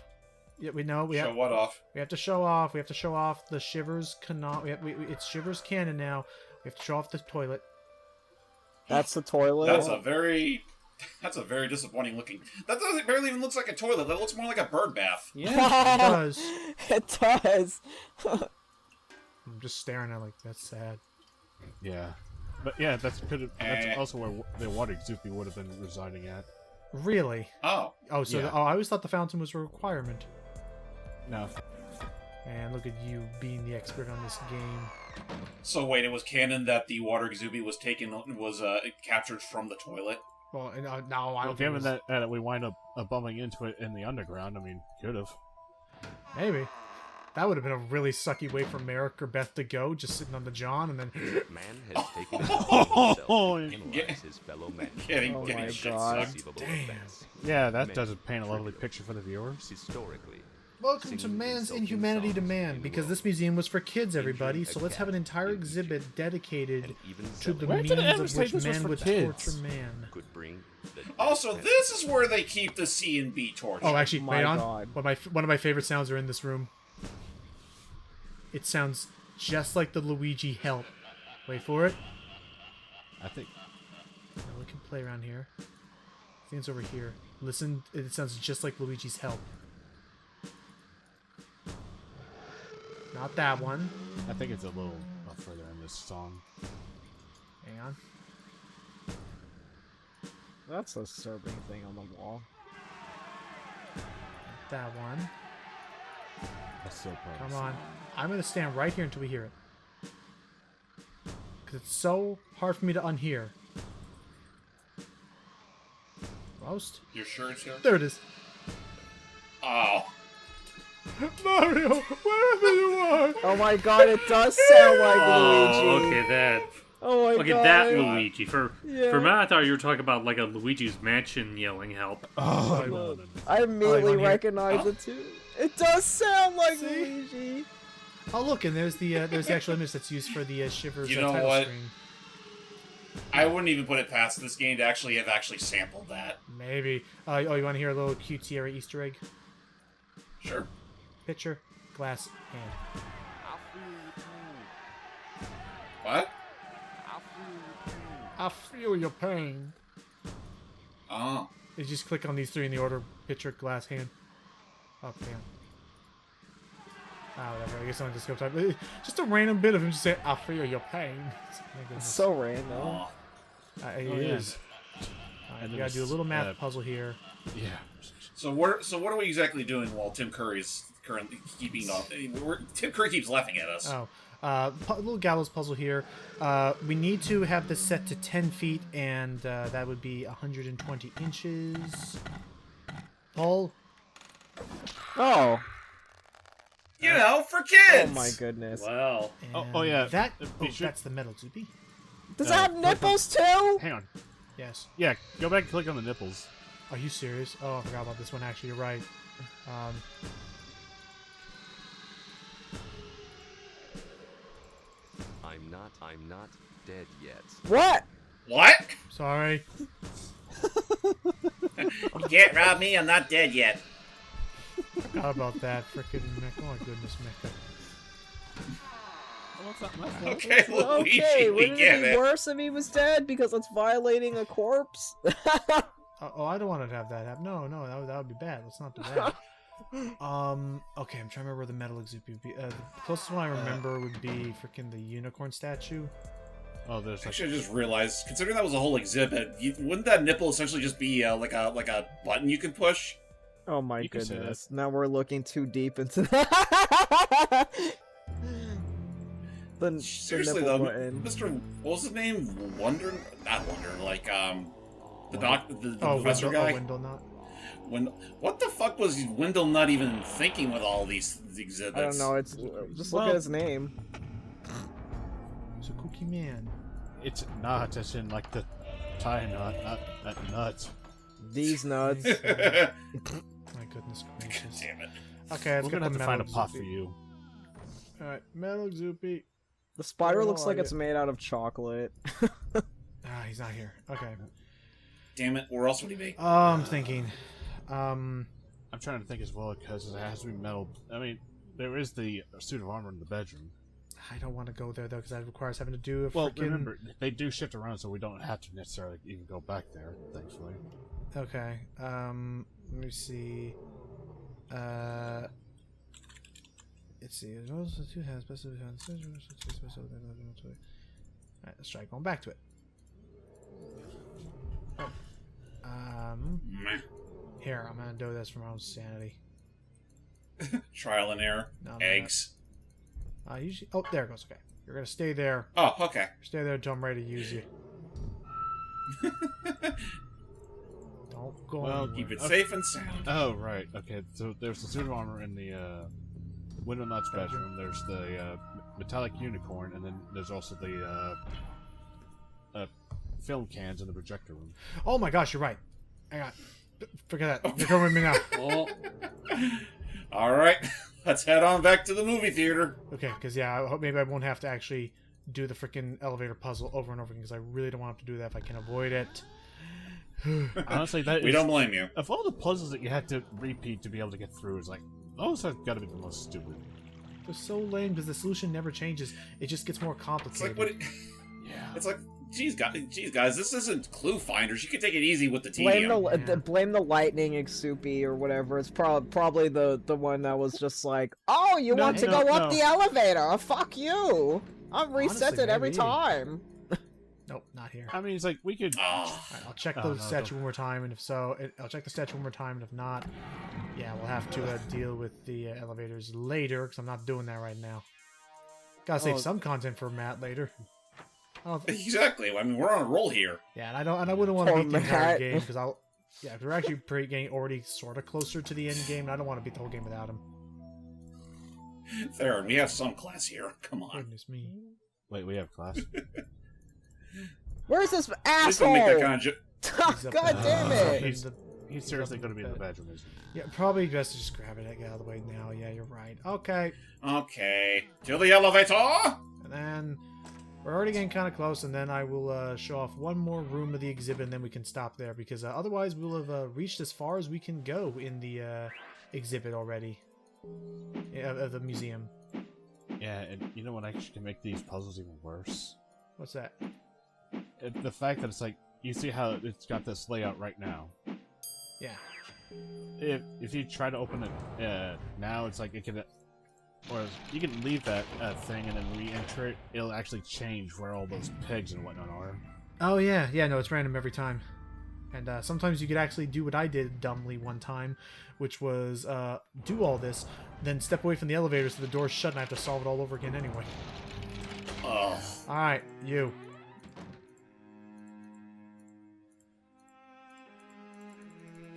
Yeah, we know. Show what off? We have to show off. We have to show off the Shivers canon. It's Shivers canon now. We have to show off the toilet. That's the toilet. That's a very disappointing looking. That doesn't barely even looks like a toilet. That looks more like a bird bath. Yeah, it does. It does. I'm just staring at it like that's sad. Yeah. But yeah, that's also where the water Ixupi would have been residing at. Really? Oh. Oh, so Yeah. I always thought the fountain was a requirement. No. And look at you being the expert on this game. So wait, it was canon that the water Ixupi was captured from the toilet. Well, no, I don't think Given it was... that we wind up bumping into it in the underground, I mean, could have. Maybe. That would have been a really sucky way for Merrick or Beth to go, just sitting on the John and then... Man has taken it upon himself to analyze his fellow men. Oh Getting my shit God. sucked. Damn. Yeah, that doesn't paint a lovely picture for the viewers. Historically, Welcome to Man's Inhumanity to Man, because this museum was for kids, everybody, so let's have an entire exhibit dedicated to the Where did it means ever of say which this was man for would kids? torture man. could bring the Also, this is where they keep the C and B torch. Oh, actually, My wait on. God. One of my favorite sounds are in this room. It sounds just like the Luigi help. Wait for it. I think. No, we can play around here. I think it's over here. Listen, it sounds just like Luigi's help. Not that one. I think it's a little further in this song. Hang on. That's a disturbing thing on the wall. Not that one. That's so close. Come on. I'm going to stand right here until we hear it. Because it's so hard for me to unhear. Roast? You're sure it's here? There it is. Oh. Mario, wherever you are. Oh my God, it does sound like Luigi. Okay, that. Oh my Okay, God. that Luigi. For Yeah. for me, I thought you were talking about like a Luigi's Mansion yelling help. Oh, I immediately wanna hear? recognize it too. It does sound like See? Luigi. Oh, look, and there's the actual image that's used for the Shivers You know title what? screen. I wouldn't even put it past this game to actually have sampled that. Maybe. Oh, you want to hear a little cute Tierra Easter egg? Sure. Pitcher, glass, hand. What? I feel your pain. Oh. You just click on these three in the order: pitcher, glass, hand. Oh, damn. Ah, whatever. I guess I'm just gonna type. Just a random bit of him just saying, "I feel your pain." My goodness. It's so random. Oh. It yeah. is. And we then gotta do a this, little math puzzle here. Yeah. So what are we exactly doing while Tim Curry is currently keeping off? Tim Curry keeps laughing at us. Oh, little gallows puzzle here. We need to have this set to 10 feet, and that would be 120 inches. Paul? Oh. You know, for kids. Oh my goodness. Wow. Oh, yeah. That, Be sure- that's the metal Zupi. Does it have nipples too? Hang on. Yes. Yeah, go back and click on the nipples. Are you serious? Oh, I forgot about this one, actually. You're right. I'm not dead yet. What? What? Sorry. You can't rob me. I'm not dead yet. Forgot about that frickin' Mecha. Oh my goodness, Mecha. Well, it's not my fault. Okay, Luigi, Okay, we would get it be it. worse if he was dead because it's violating a corpse? Oh, I don't want to have that happen. No, that would be bad. Let's not do that. Okay, I'm trying to remember where the Metal Ixupi would be. The closest one I remember would be freaking the unicorn statue. Oh, there's like... Actually, I just realized, considering that was a whole exhibit, wouldn't that nipple essentially just be like a button you can push? Oh my You can say goodness. Now we're looking too deep into that. the Seriously nipple though, button. Mr. What was his name? Not Wonder, like the Oh, professor guy. Wendell not. What the fuck was Wendell not even thinking with all these exhibits? I don't know, it's just look Well- at his name. He's a kooky man. It's not, as in, like, the tie knot, not that nut. These nuts. My goodness gracious. Damn it. Okay, let's We're get gonna have the to find a Metal pot for Ixupi. you. Alright, Metal Ixupi. The spider Oh, looks like I it's get- made out of chocolate. He's not here. Okay. Damn it. Where else would he be? I'm thinking. I'm trying to think as well, because it has to be metal. I mean, there is the suit of armor in the bedroom. I don't want to go there though, because that requires having to do a Well, freaking... remember, they do shift around, so we don't have to necessarily even go back there, thankfully. Okay. Let me see. Let's see. Those two has best of the Alright, let's try going back to it. Meh. Here, I'm gonna do this for my own sanity. Trial and error. No, no, Eggs. Usually, oh, there it goes. Okay, you're gonna stay there. Oh, okay. Stay there until I'm ready to use you. Don't go. Well, anywhere. Keep it safe and sound. Oh, right. Okay, so there's the suit of armor in the Window Nut's bedroom. There's the metallic unicorn, and then there's also the film cans in the projector room. Oh my gosh, you're right. Hang on. Forget that. You're coming with me now. Oh. All right. Let's head on back to the movie theater. Okay, because yeah, I hope maybe I won't have to actually do the freaking elevator puzzle over and over again, because I really don't want to do that if I can avoid it. Honestly, that We is, don't blame you. of all the puzzles that you had to repeat to be able to get through, it's like those have got to be the most stupid. They're so lame because the solution never changes. It just gets more It's complicated. like what? Yeah. It's like, geez, guys, this isn't Clue Finders. You can take it easy with the Blame tedium. blame the lightning Ixupi or whatever. It's probably the one that was just like, oh, you want to no, go up no. the elevator? Fuck you! I'm reset Honestly, it every maybe. time. Nope, not here. I mean, it's like we could. Oh. Alright, I'll check Oh, the no, statue don't. one more time, and if so, I'll check the statue one more time, and if not, yeah, we'll have to deal with the elevators later, because I'm not doing that right now. Gotta save Oh. some content for Matt later. Oh, Exactly. I mean, we're on a roll here. yeah, and I wouldn't want to Poor beat the entire Matt. game, because if we're actually getting already sort of closer to the end game, and I don't want to beat the whole game without him. Theron, we have some class here. Come on. Goodness me. Wait, we have class. Where's this Please don't make that asshole? kind of He's up God in- damn he's up it! in He's- the- He's seriously going to be in the bedroom, isn't he? Yeah, probably best to just grab it and get out of the way now. Yeah, you're right. Okay. Okay. To the elevator! And then we're already getting kind of close, and then I will show off one more room of the exhibit, and then we can stop there, because otherwise we'll have reached as far as we can go in the exhibit already. Of the museum. Yeah, and you know what actually can make these puzzles even worse? What's that? The fact that it's like, you see how it's got this layout right now. Yeah. If you try to open it now, it's like it can, or you can leave that thing and then re-enter it. It'll actually change where all those pegs and whatnot are. Oh, yeah. Yeah, no, it's random every time. And sometimes you could actually do what I did dumbly one time, which was do all this, then step away from the elevator so the door's shut and I have to solve it all over again anyway. Oh. Alright, you.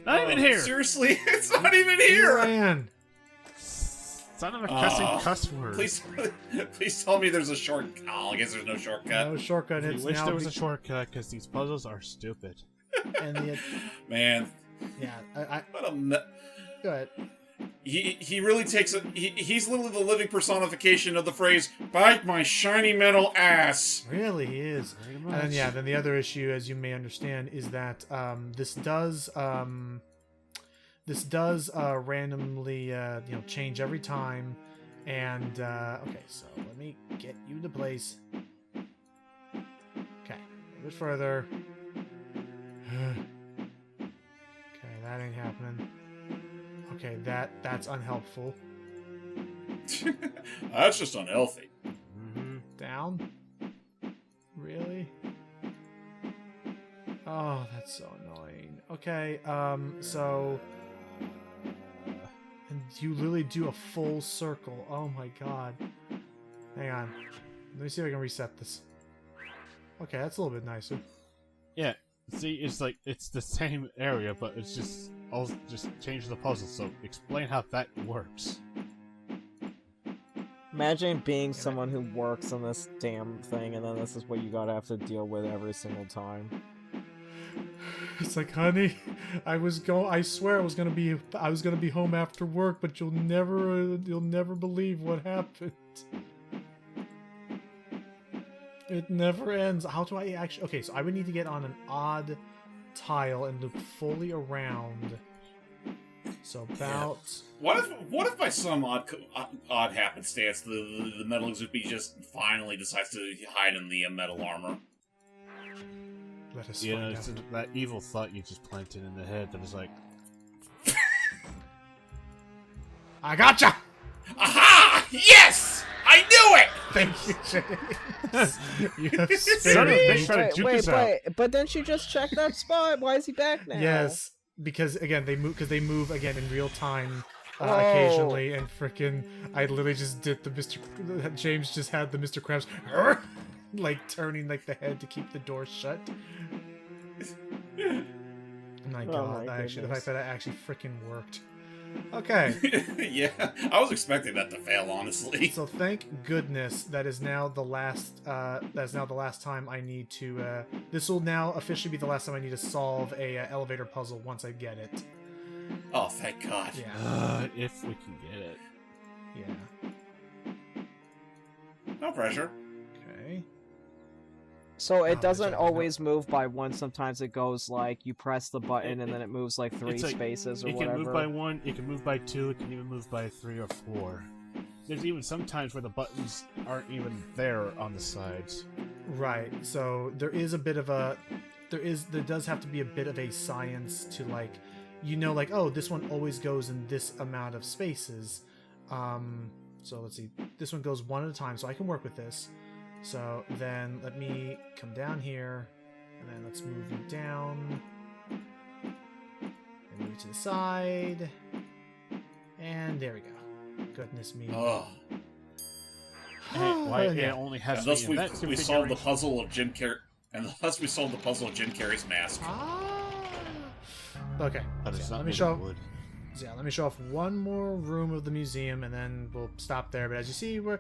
Not even here! Seriously? It's not even here! Ryan! Son of a cussing cuss word. Please tell me there's a shortcut. Oh, I guess there's no shortcut. No shortcut. I It's wish now there was a shortcut, because these puzzles are stupid. and the, Man, yeah, I what a go ahead. he really takes it. He's literally the living personification of the phrase "bite my shiny metal ass." Really is. And then, then the other issue, as you may understand, is that this does randomly change every time. And okay, so let me get you to place. Okay, a bit further. Okay, that ain't happening. Okay, that's unhelpful. That's just unhealthy. Down? Really? Oh, that's so annoying. Okay, so... And you literally do a full circle. Oh my god. Hang on. Let me see if I can reset this. Okay, that's a little bit nicer. Yeah, see, it's like, it's the same area, but it's just change the puzzle, so explain how that works. Imagine being someone who works on this damn thing, and then this is what you gotta have to deal with every single time. It's like, honey, I swear I was gonna be home after work, but you'll never believe what happened. It never ends. How do I actually... Okay, so I would need to get on an odd tile and loop fully around. So about... Yeah. What if by some odd happenstance the metal Ixupi just finally decides to hide in the metal armor? Let us You find know, out. it's that evil thought you just planted in the head that is like... I gotcha! Aha! Yes! I knew it! Thank you, James. You have Son of a spared bitch, me. try to juke us out. But didn't you just check that spot? Why is he back now? Yes, because again they move again in real time Oh. occasionally, and frickin' I literally just did the James just had the Mr. Krabs like turning like the head to keep the door shut. My god, my actually, the goodness. fact that it actually frickin' worked. Okay. Yeah, I was expecting that to fail, honestly. So thank goodness that is now the last time I need to this will now officially be the last time I need to solve a elevator puzzle once I get it. Oh, thank God. Yeah. If we can get it. Yeah. No pressure. Okay. So Oh, it there's doesn't a- always move by one. Sometimes it goes like you press the button and then it moves like three It's like, spaces or it whatever. can move by 1, it can move by 2, it can even move by 3 or 4. There's even some times where the buttons aren't even there on the sides. Right. So there is a bit of a there does have to be a bit of a science to like like, oh, this one always goes in this amount of spaces. So let's see. This one goes one at a time, so I can work with this. So then let me come down here, and then let's move you down. And move to the side. And there we go. Goodness me. Oh. And why Yeah. it only has And to thus be in that we solved the configuration. puzzle of Jim Carrey. And thus we solved the puzzle of Jim Carrey's mask. Okay. But So it's yeah, not let me made show. of wood. So yeah, let me show off one more room of the museum, and then we'll stop there. But as you see, we've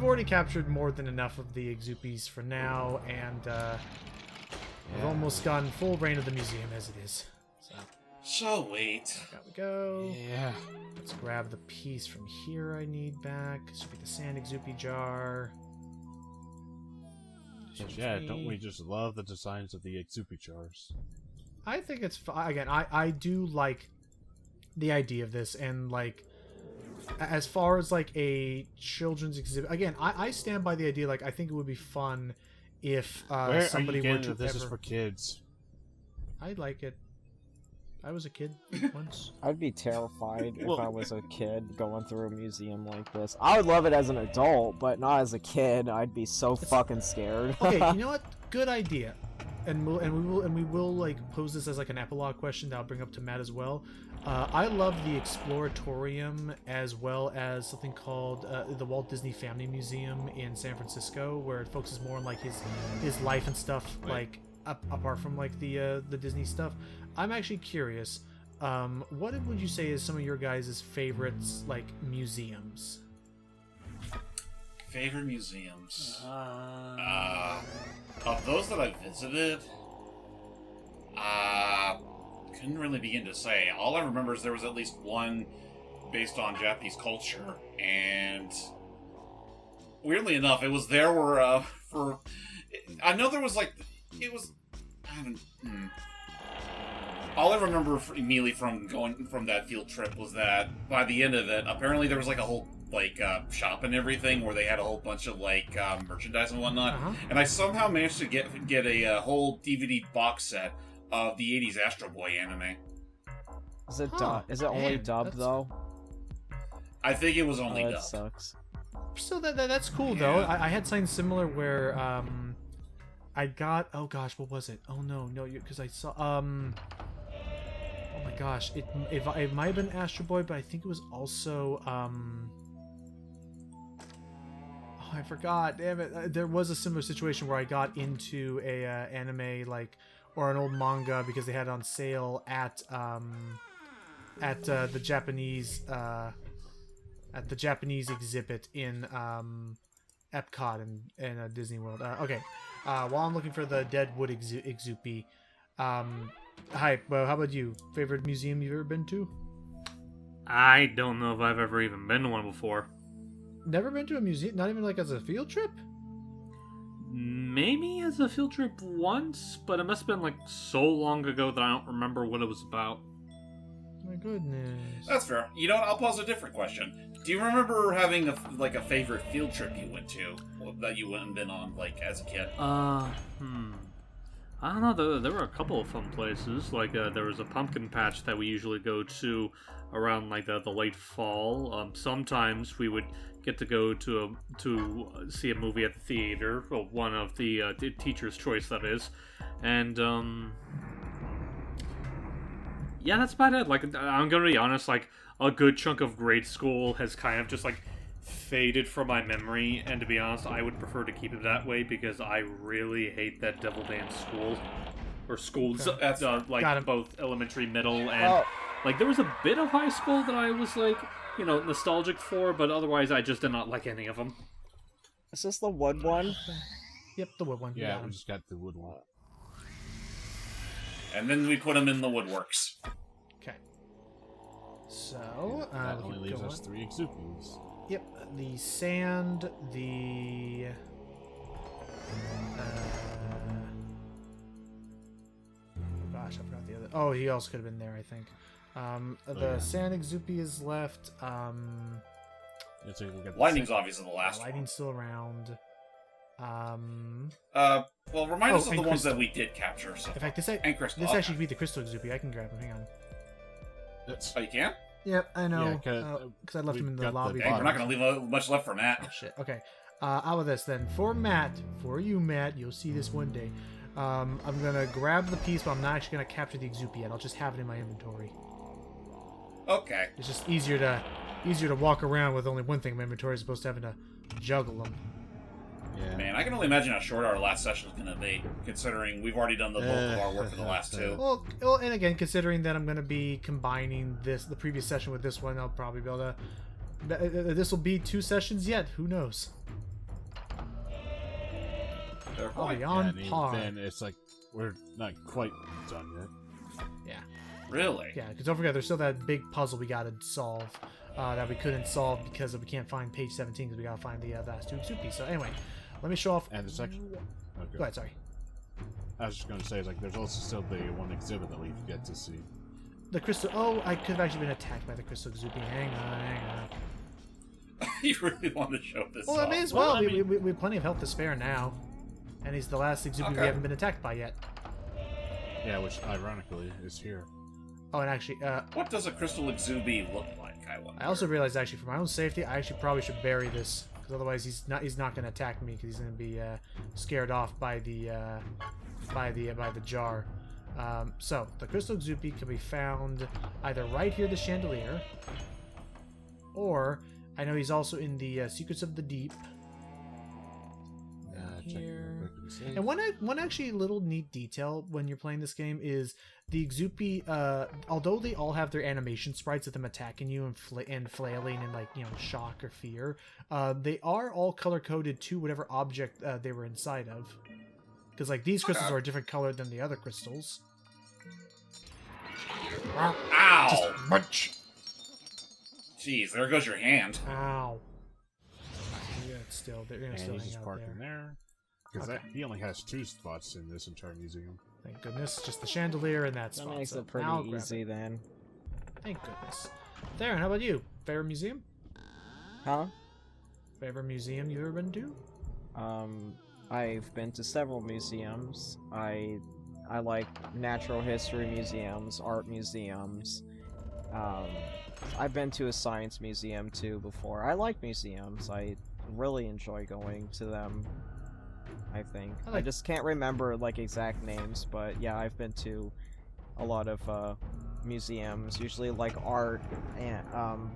already captured more than enough of the Ixupis for now, and we've almost gotten full reign of the museum as it is. So So wait. there we go. Yeah. Let's grab the piece from here I need back. This should be the sand Ixupi jar. Yes, yeah, don't we just love the designs of the Ixupi jars? I think it's again. I do like the idea of this, and like as far as like a children's exhibit. Again, I stand by the idea. Like I think it would be fun if Where somebody are you were getting to that this is ever. for kids? I like it. I was a kid once. I'd be terrified if Well- I was a kid going through a museum like this. I would love it as an adult, but not as a kid. I'd be so fucking scared. Okay, you know what? Good idea. And we will like pose this as like an epilogue question that I'll bring up to Matt as well. I love the Exploratorium as well as something called the Walt Disney Family Museum in San Francisco, where it focuses more on like his life and stuff, like apart from like the Disney stuff. I'm actually curious. What would you say is some of your guys' favorites like museums? Favorite museums? Of those that I've visited, couldn't really begin to say. All I remember is there was at least one based on Japanese culture, and weirdly enough, it was there where I know there was like it was. All I remember immediately from going from that field trip was that by the end of it, apparently there was like a whole shop and everything where they had a whole bunch of merchandise and whatnot, and I somehow managed to get a whole DVD box set of the '80s Astro Boy anime. Is it is it only dubbed though? I think it was only dubbed. That sucks. So that's cool though. I had something similar where I got, oh gosh, what was it? Oh no, because I saw oh my gosh, it might have been Astro Boy, but I think it was also oh, I forgot. Damn it! There was a similar situation where I got into a anime or an old manga because they had it on sale at the Japanese exhibit in Epcot and Disney World. Okay, while I'm looking for the Deadwood Ixupi, hi. Well, how about you? Favorite museum you've ever been to? I don't know if I've ever even been to one before. Never been to a museum? Not even as a field trip? Maybe as a field trip once, but it must have been so long ago that I don't remember what it was about. My goodness. That's fair. You know what? I'll pose a different question. Do you remember having a favorite field trip you went to that you went and been on as a kid? I don't know. There were a couple of fun places. There was a pumpkin patch that we usually go to around the late fall. Sometimes we would get to go to see a movie at the theater, well, one of the teacher's choice, that is, and yeah, that's about it. I'm gonna be honest, a good chunk of grade school has kind of just faded from my memory, and to be honest, I would prefer to keep it that way because I really hate that Devil Dance school or schools, both elementary, middle, and there was a bit of high school that I was nostalgic for, but otherwise I just did not like any of them. Is this the wood one? Yep, the wood one. Yeah, we just got the wood one. And then we put them in the woodworks. Okay. So, that only leaves us 3 Ixupis. Yep, the sand, the... gosh, I forgot the other... Oh, he also could have been there, I think. Sand Ixupi is left. So Lightning's obviously the last one. Lightning's still around. Well, remind us of the ones that we did capture. So. In fact, this actually could be the Crystal Ixupi. I can grab him. Hang on. Oh, you can? Yep, I know. Because I left him in the lobby. Dang, we're not going to leave much left for Matt. Oh, shit. Okay. How about this then? For you, Matt, you'll see this one day. I'm going to grab the piece, but I'm not actually going to capture the Ixupi yet. I'll just have it in my inventory. Okay. It's just easier to walk around with only one thing in my inventory as opposed to having to juggle them. Yeah. Man, I can only imagine how short our last session is going to be, considering we've already done the bulk of our work for the last 2. Well, and again, considering that I'm going to be combining the previous session with this one, I'll probably be able to... This will be 2 sessions yet. Who knows? I'll be on par. Then it's we're not quite done yet. Yeah. Really? Yeah, because don't forget, there's still that big puzzle we got to solve that we couldn't solve because we can't find page 17 because we got to find the last 2 Ixupi. So anyway, let me show off. And the section. Okay. Go ahead, sorry. I was just going to say, there's also still the one exhibit that we've yet to see. The crystal. Oh, I could have actually been attacked by the Crystal Ixupi. Hang on. You really want to show this? Well, I may as well. We have plenty of health to spare now, and he's the last Ixupi we haven't been attacked by yet. Yeah, which ironically is here. Oh, and actually, what does a Crystal Ixupi look like? I also realized, actually, for my own safety, I actually probably should bury this, because otherwise he's not going to attack me, because he's going to be scared off by the jar. So the Crystal Ixupi can be found either right here, the chandelier, or I know he's also in the Secrets of the Deep. Here. And one actually little neat detail when you're playing this game is the Ixupi, although they all have their animation sprites of them attacking you and flailing in shock or fear, they are all color coded to whatever object they were inside of. Because these crystals are a different color than the other crystals. Ow! Just munch. Jeez, there goes your hand. Ow. You're gonna still And hang he's just out parking there. Because he only has 2 spots in this entire museum. Thank goodness. Just the chandelier and that That spot. makes so it pretty now grab easy it. then. Thank goodness. Theron, how about you? Favorite museum? Huh? Favorite museum you've ever been to? I've been to several museums. I like natural history museums, art museums. I've been to a science museum too before. I like museums. I really enjoy going to them. I think. I just can't remember like exact names, but yeah, I've been to a lot of museums, usually like art, and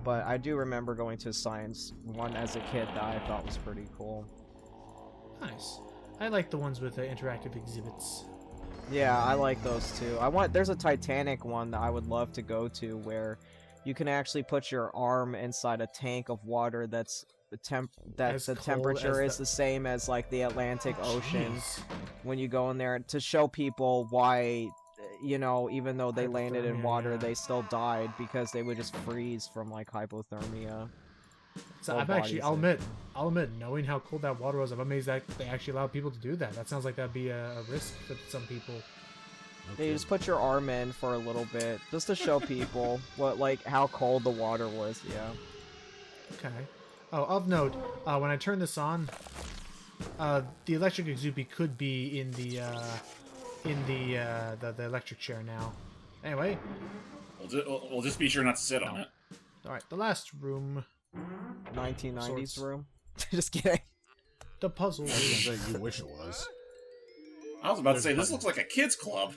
but I do remember going to a science one as a kid that I thought was pretty cool. Nice. I like the ones with the interactive exhibits. Yeah, I like those too. There's a Titanic one that I would love to go to where you can actually put your arm inside a tank of water that's the temperature is the same as like the Atlantic Ocean. Jeez. When you go in there to show people why, you know, even though they landed in Hypothermia, water, yeah. they still died because they would just freeze from like hypothermia. So Whole I'm actually, bodies I'll admit, knowing how cold that water was, I'm amazed that they actually allowed people to do that. That sounds like that'd be a risk for some people. Yeah, you just put your arm in for a little bit, just to show people how cold the water was. Yeah. Okay. Oh, of note, when I turn this on, the electric Ixupi could be in the electric chair now. Anyway. We'll just be sure not to sit on it. All right, the last room. 1990s Sorts. room. Just kidding. The puzzle room. You wish it was. I was about to say, this looks like a kid's club.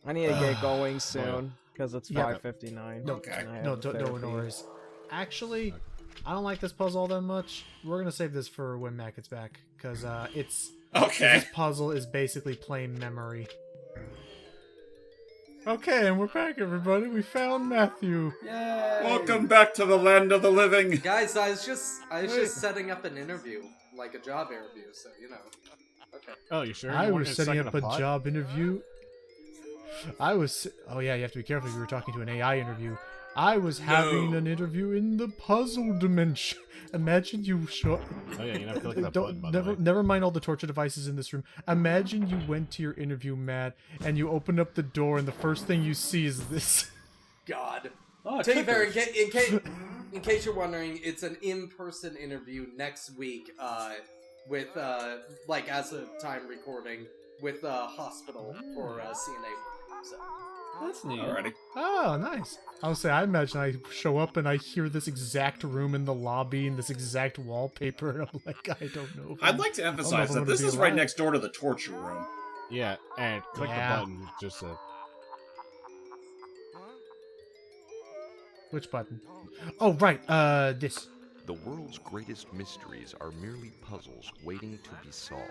I need to get going soon because it's Yeah. 5:59. No, Okay. and I have no, a no therapy. worries. Actually, I don't like this puzzle all that much. We're gonna save this for when Matt gets back, because Okay. this puzzle is basically plain memory. Okay, and we're back, everybody. We found Matthew. Yay! Welcome back to the land of the living. Guys, I was just setting up an interview, like a job interview, so you know. Okay. Oh, you sure? I You weren't was setting stuck up in a pod? job interview. Oh yeah, you have to be careful if you were talking to an AI interview. I was having an interview in the puzzle dimension. Imagine you show. Oh yeah, you have to click that button, by the way. Never mind all the torture devices in this room. Imagine you went to your interview, Matt, and you open up the door, and the first thing you see is this. God. Oh, To be fair, clickers. in case you're wondering, it's an in-person interview next week, with like as of time recording, with hospital for CNA work. So. That's neat. Alrighty. Oh, nice. I'll say, I imagine I show up and I hear this exact room in the lobby and this exact wallpaper, and I'm like, I don't know. I'd like to emphasize that this is right next door to the torture room. Yeah, and click Yeah. the button. Just Which button? Oh, right. This. The world's greatest mysteries are merely puzzles waiting to be solved.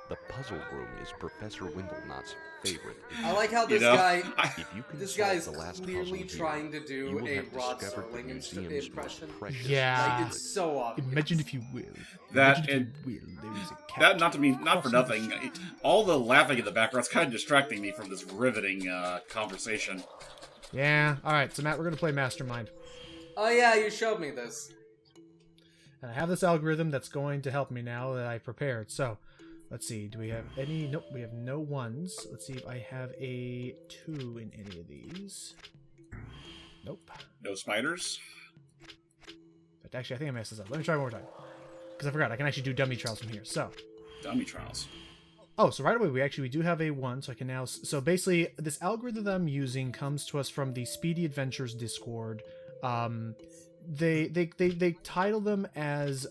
The puzzle room is Professor Windlenot's favorite. I like how You this know, guy. If you can This solve guy's the last clearly puzzle here, trying to you do will a have Rod discovered the Serling museum's impression. most precious Yeah. Like, it's so obvious. Imagine if you will. That Imagine if you will. There is a cat. That not for crossing nothing. the street. All the laughing in the background's kind of distracting me from this riveting conversation. Yeah. All right. So Matt, we're gonna play Mastermind, Oh yeah, you showed me this. and I have this algorithm that's going to help me now that I prepared. So, let's see. Do we have any? Nope. We have no ones. Let's see if I have a 2 in any of these. Nope. No spiders. But actually, I think I messed this up. Let me try one more time. Because I forgot. I can actually do dummy trials from here. So. Dummy trials. Oh, so right away we do have a 1, so I can now. So basically, this algorithm that I'm using comes to us from the Speedy Adventures Discord. They title them as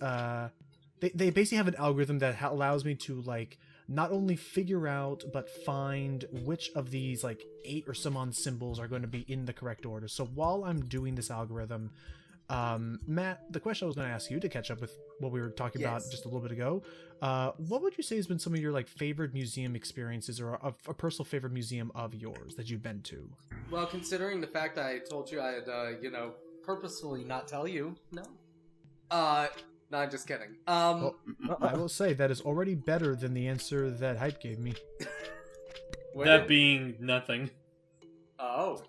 they basically have an algorithm that allows me to like not only figure out but find which of these like 8 or some on symbols are going to be in the correct order. So while I'm doing this algorithm, Matt, the question I was going to ask you to catch up with what we were talking about just a little bit ago, what would you say has been some of your like favorite museum experiences, or a personal favorite museum of yours that you've been to? Well, considering the fact that I told you I'd, purposefully not tell you, no. No, I'm just kidding. Well, I will say that is already better than the answer that Hype gave me. That being nothing. Oh.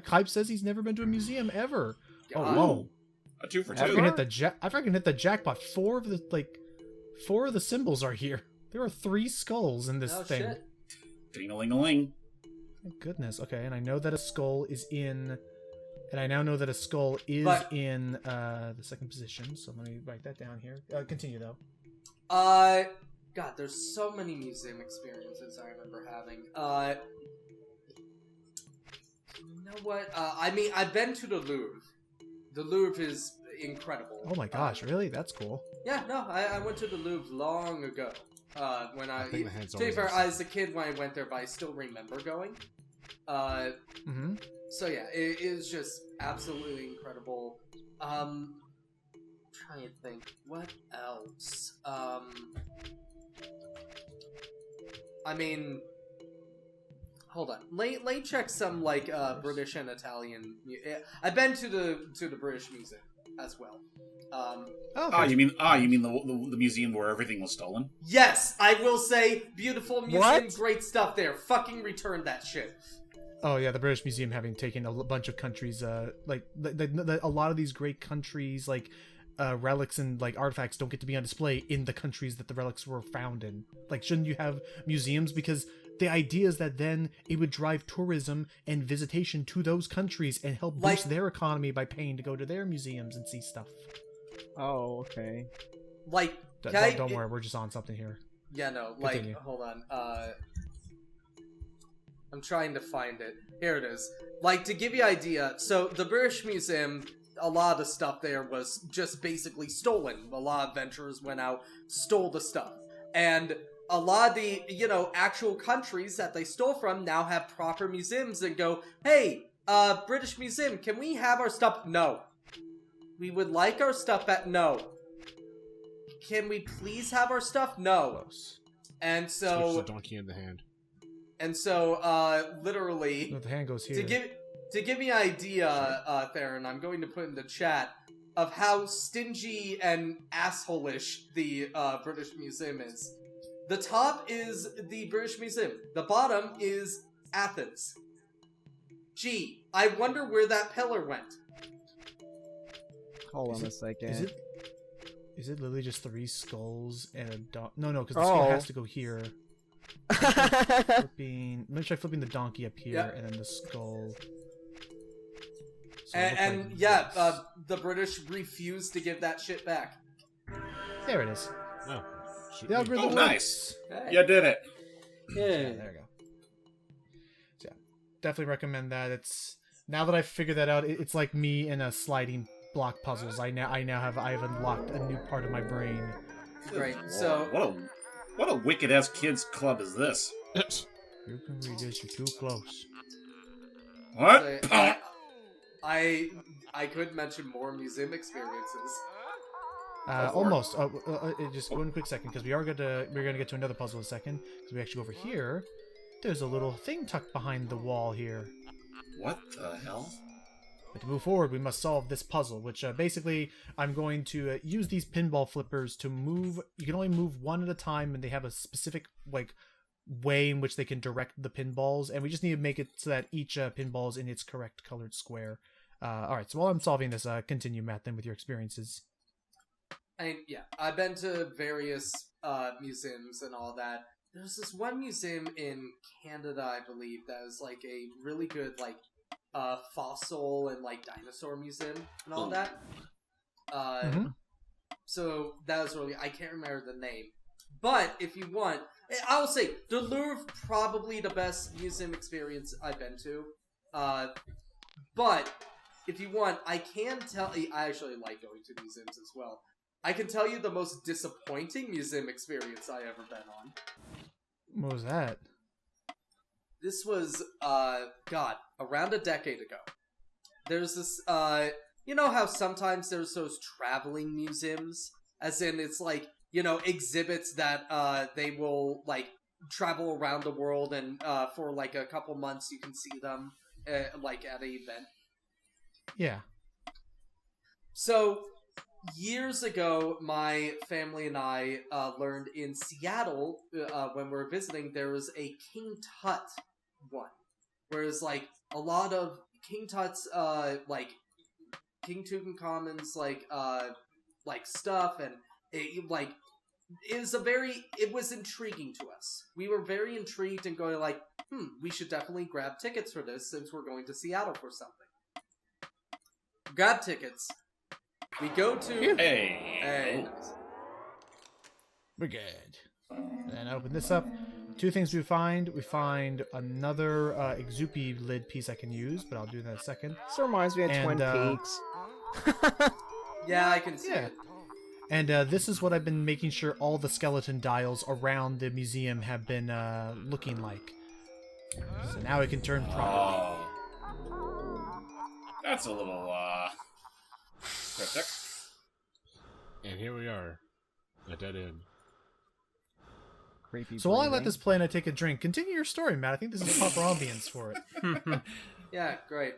Hype says he's never been to a museum ever. God. Oh, A 2 for I 2. freaking hit the jackpot. Four of the symbols are here. There are 3 skulls in this thing. Shit. Ding-a-ling-a-ling. Oh, goodness. Okay, and I know that a skull is in... And I now know that a skull is in the second position, so let me write that down here. Continue, though. God, there's so many museum experiences I remember having. You know what? I mean, I've been to the Louvre. The Louvre is incredible. Oh my gosh, really? That's cool. Yeah, no, I went to the Louvre long ago. When I think the hand's to be always fair, the I was a kid when I went there, but I still remember going. Mm-hmm. So yeah, it is just absolutely incredible. Trying to think, what else? I mean, hold on. Let me check some like British and Italian. I've been to the British Museum as well. Okay. You mean the museum where everything was stolen? Yes, I will say, beautiful museum, What? great stuff there. Fucking return that shit. Oh yeah, the British Museum having taken a bunch of countries, like a lot of these great countries, like relics and like artifacts don't get to be on display in the countries that the relics were found in. Like, shouldn't you have museums? Because the idea is that then it would drive tourism and visitation to those countries and help boost their economy by paying to go to their museums and see stuff. Oh, okay. Like, Don't worry, we're just on something here. Yeah, no, Continue. like, hold on. I'm trying to find it. Here it is. Like, to give you an idea, so the British Museum, a lot of the stuff there was just basically stolen. A lot of adventurers went out, stole the stuff. And a lot of the, actual countries that they stole from now have proper museums and go, hey, British Museum, can we have our stuff? No. We would like our stuff back. No. Can we please have our stuff? No. And so... Switch the donkey in the hand. And so, literally... No, the hand goes here. To give you an idea, Theron, I'm going to put in the chat of how stingy and asshole-ish the British Museum is. The top is the British Museum. The bottom is Athens. Gee, I wonder where that pillar went. Hold on a second. Is it literally just 3 skulls and a donkey? No, because the skull has to go here. Let me try flipping the donkey up here and then the skull. So the British refused to give that shit back. There it is. Oh, The algorithm nice. Hey. You did it. Yeah, there we go. So, yeah, definitely recommend that. It's now that I've figured that out, it's like me in a sliding block puzzles. I now have unlocked a new part of my brain. Great. So what a wicked ass kids club is this? You can read this. You're too close. What? I could mention more museum experiences. Almost. Just one quick second, because we're gonna get to another puzzle in a second. Because we actually go over here. There's a little thing tucked behind the wall here. What the hell? But to move forward, we must solve this puzzle, which basically I'm going to use these pinball flippers to move. You can only move one at a time, and they have a specific way in which they can direct the pinballs, and we just need to make it so that each pinball is in its correct colored square. All right, so while I'm solving this, continue, Matt, then with your experiences. I've been to various museums and all that. There's this one museum in Canada, I believe, that is like a really good fossil and dinosaur museum and all that. So that was really, I can't remember the name. But if you want, I will say the Louvre probably the best museum experience I've been to. But if you want, I can tell. I actually like going to museums as well. I can tell you the most disappointing museum experience I ever been on. What was that? This was, around a decade ago. There's this, you know how sometimes there's those traveling museums? As in, it's exhibits that, they will, travel around the world and, for, a couple months you can see them, at an event. Yeah. So, years ago, my family and I learned in Seattle, when we were visiting, there was a King Tut one. Whereas, a lot of King Tut's, King Tutankhamun's like stuff, and it was intriguing to us. We were very intrigued and going like, we should definitely grab tickets for this since we're going to Seattle for something. Grab tickets. We go to... Hey. We're good. And I open this up. Two things we find. We find another Ixupi lid piece I can use, but I'll do that in a second. This reminds me of Twin Peaks. Yeah, I can see it. And this is what I've been making sure all the skeleton dials around the museum have been looking like. So now it can turn properly. That's a little, cryptic. And here we are. A dead end. Creepy. So while I let this play and I take a drink, continue your story, Matt. I think this is a proper ambience for it. Yeah, great.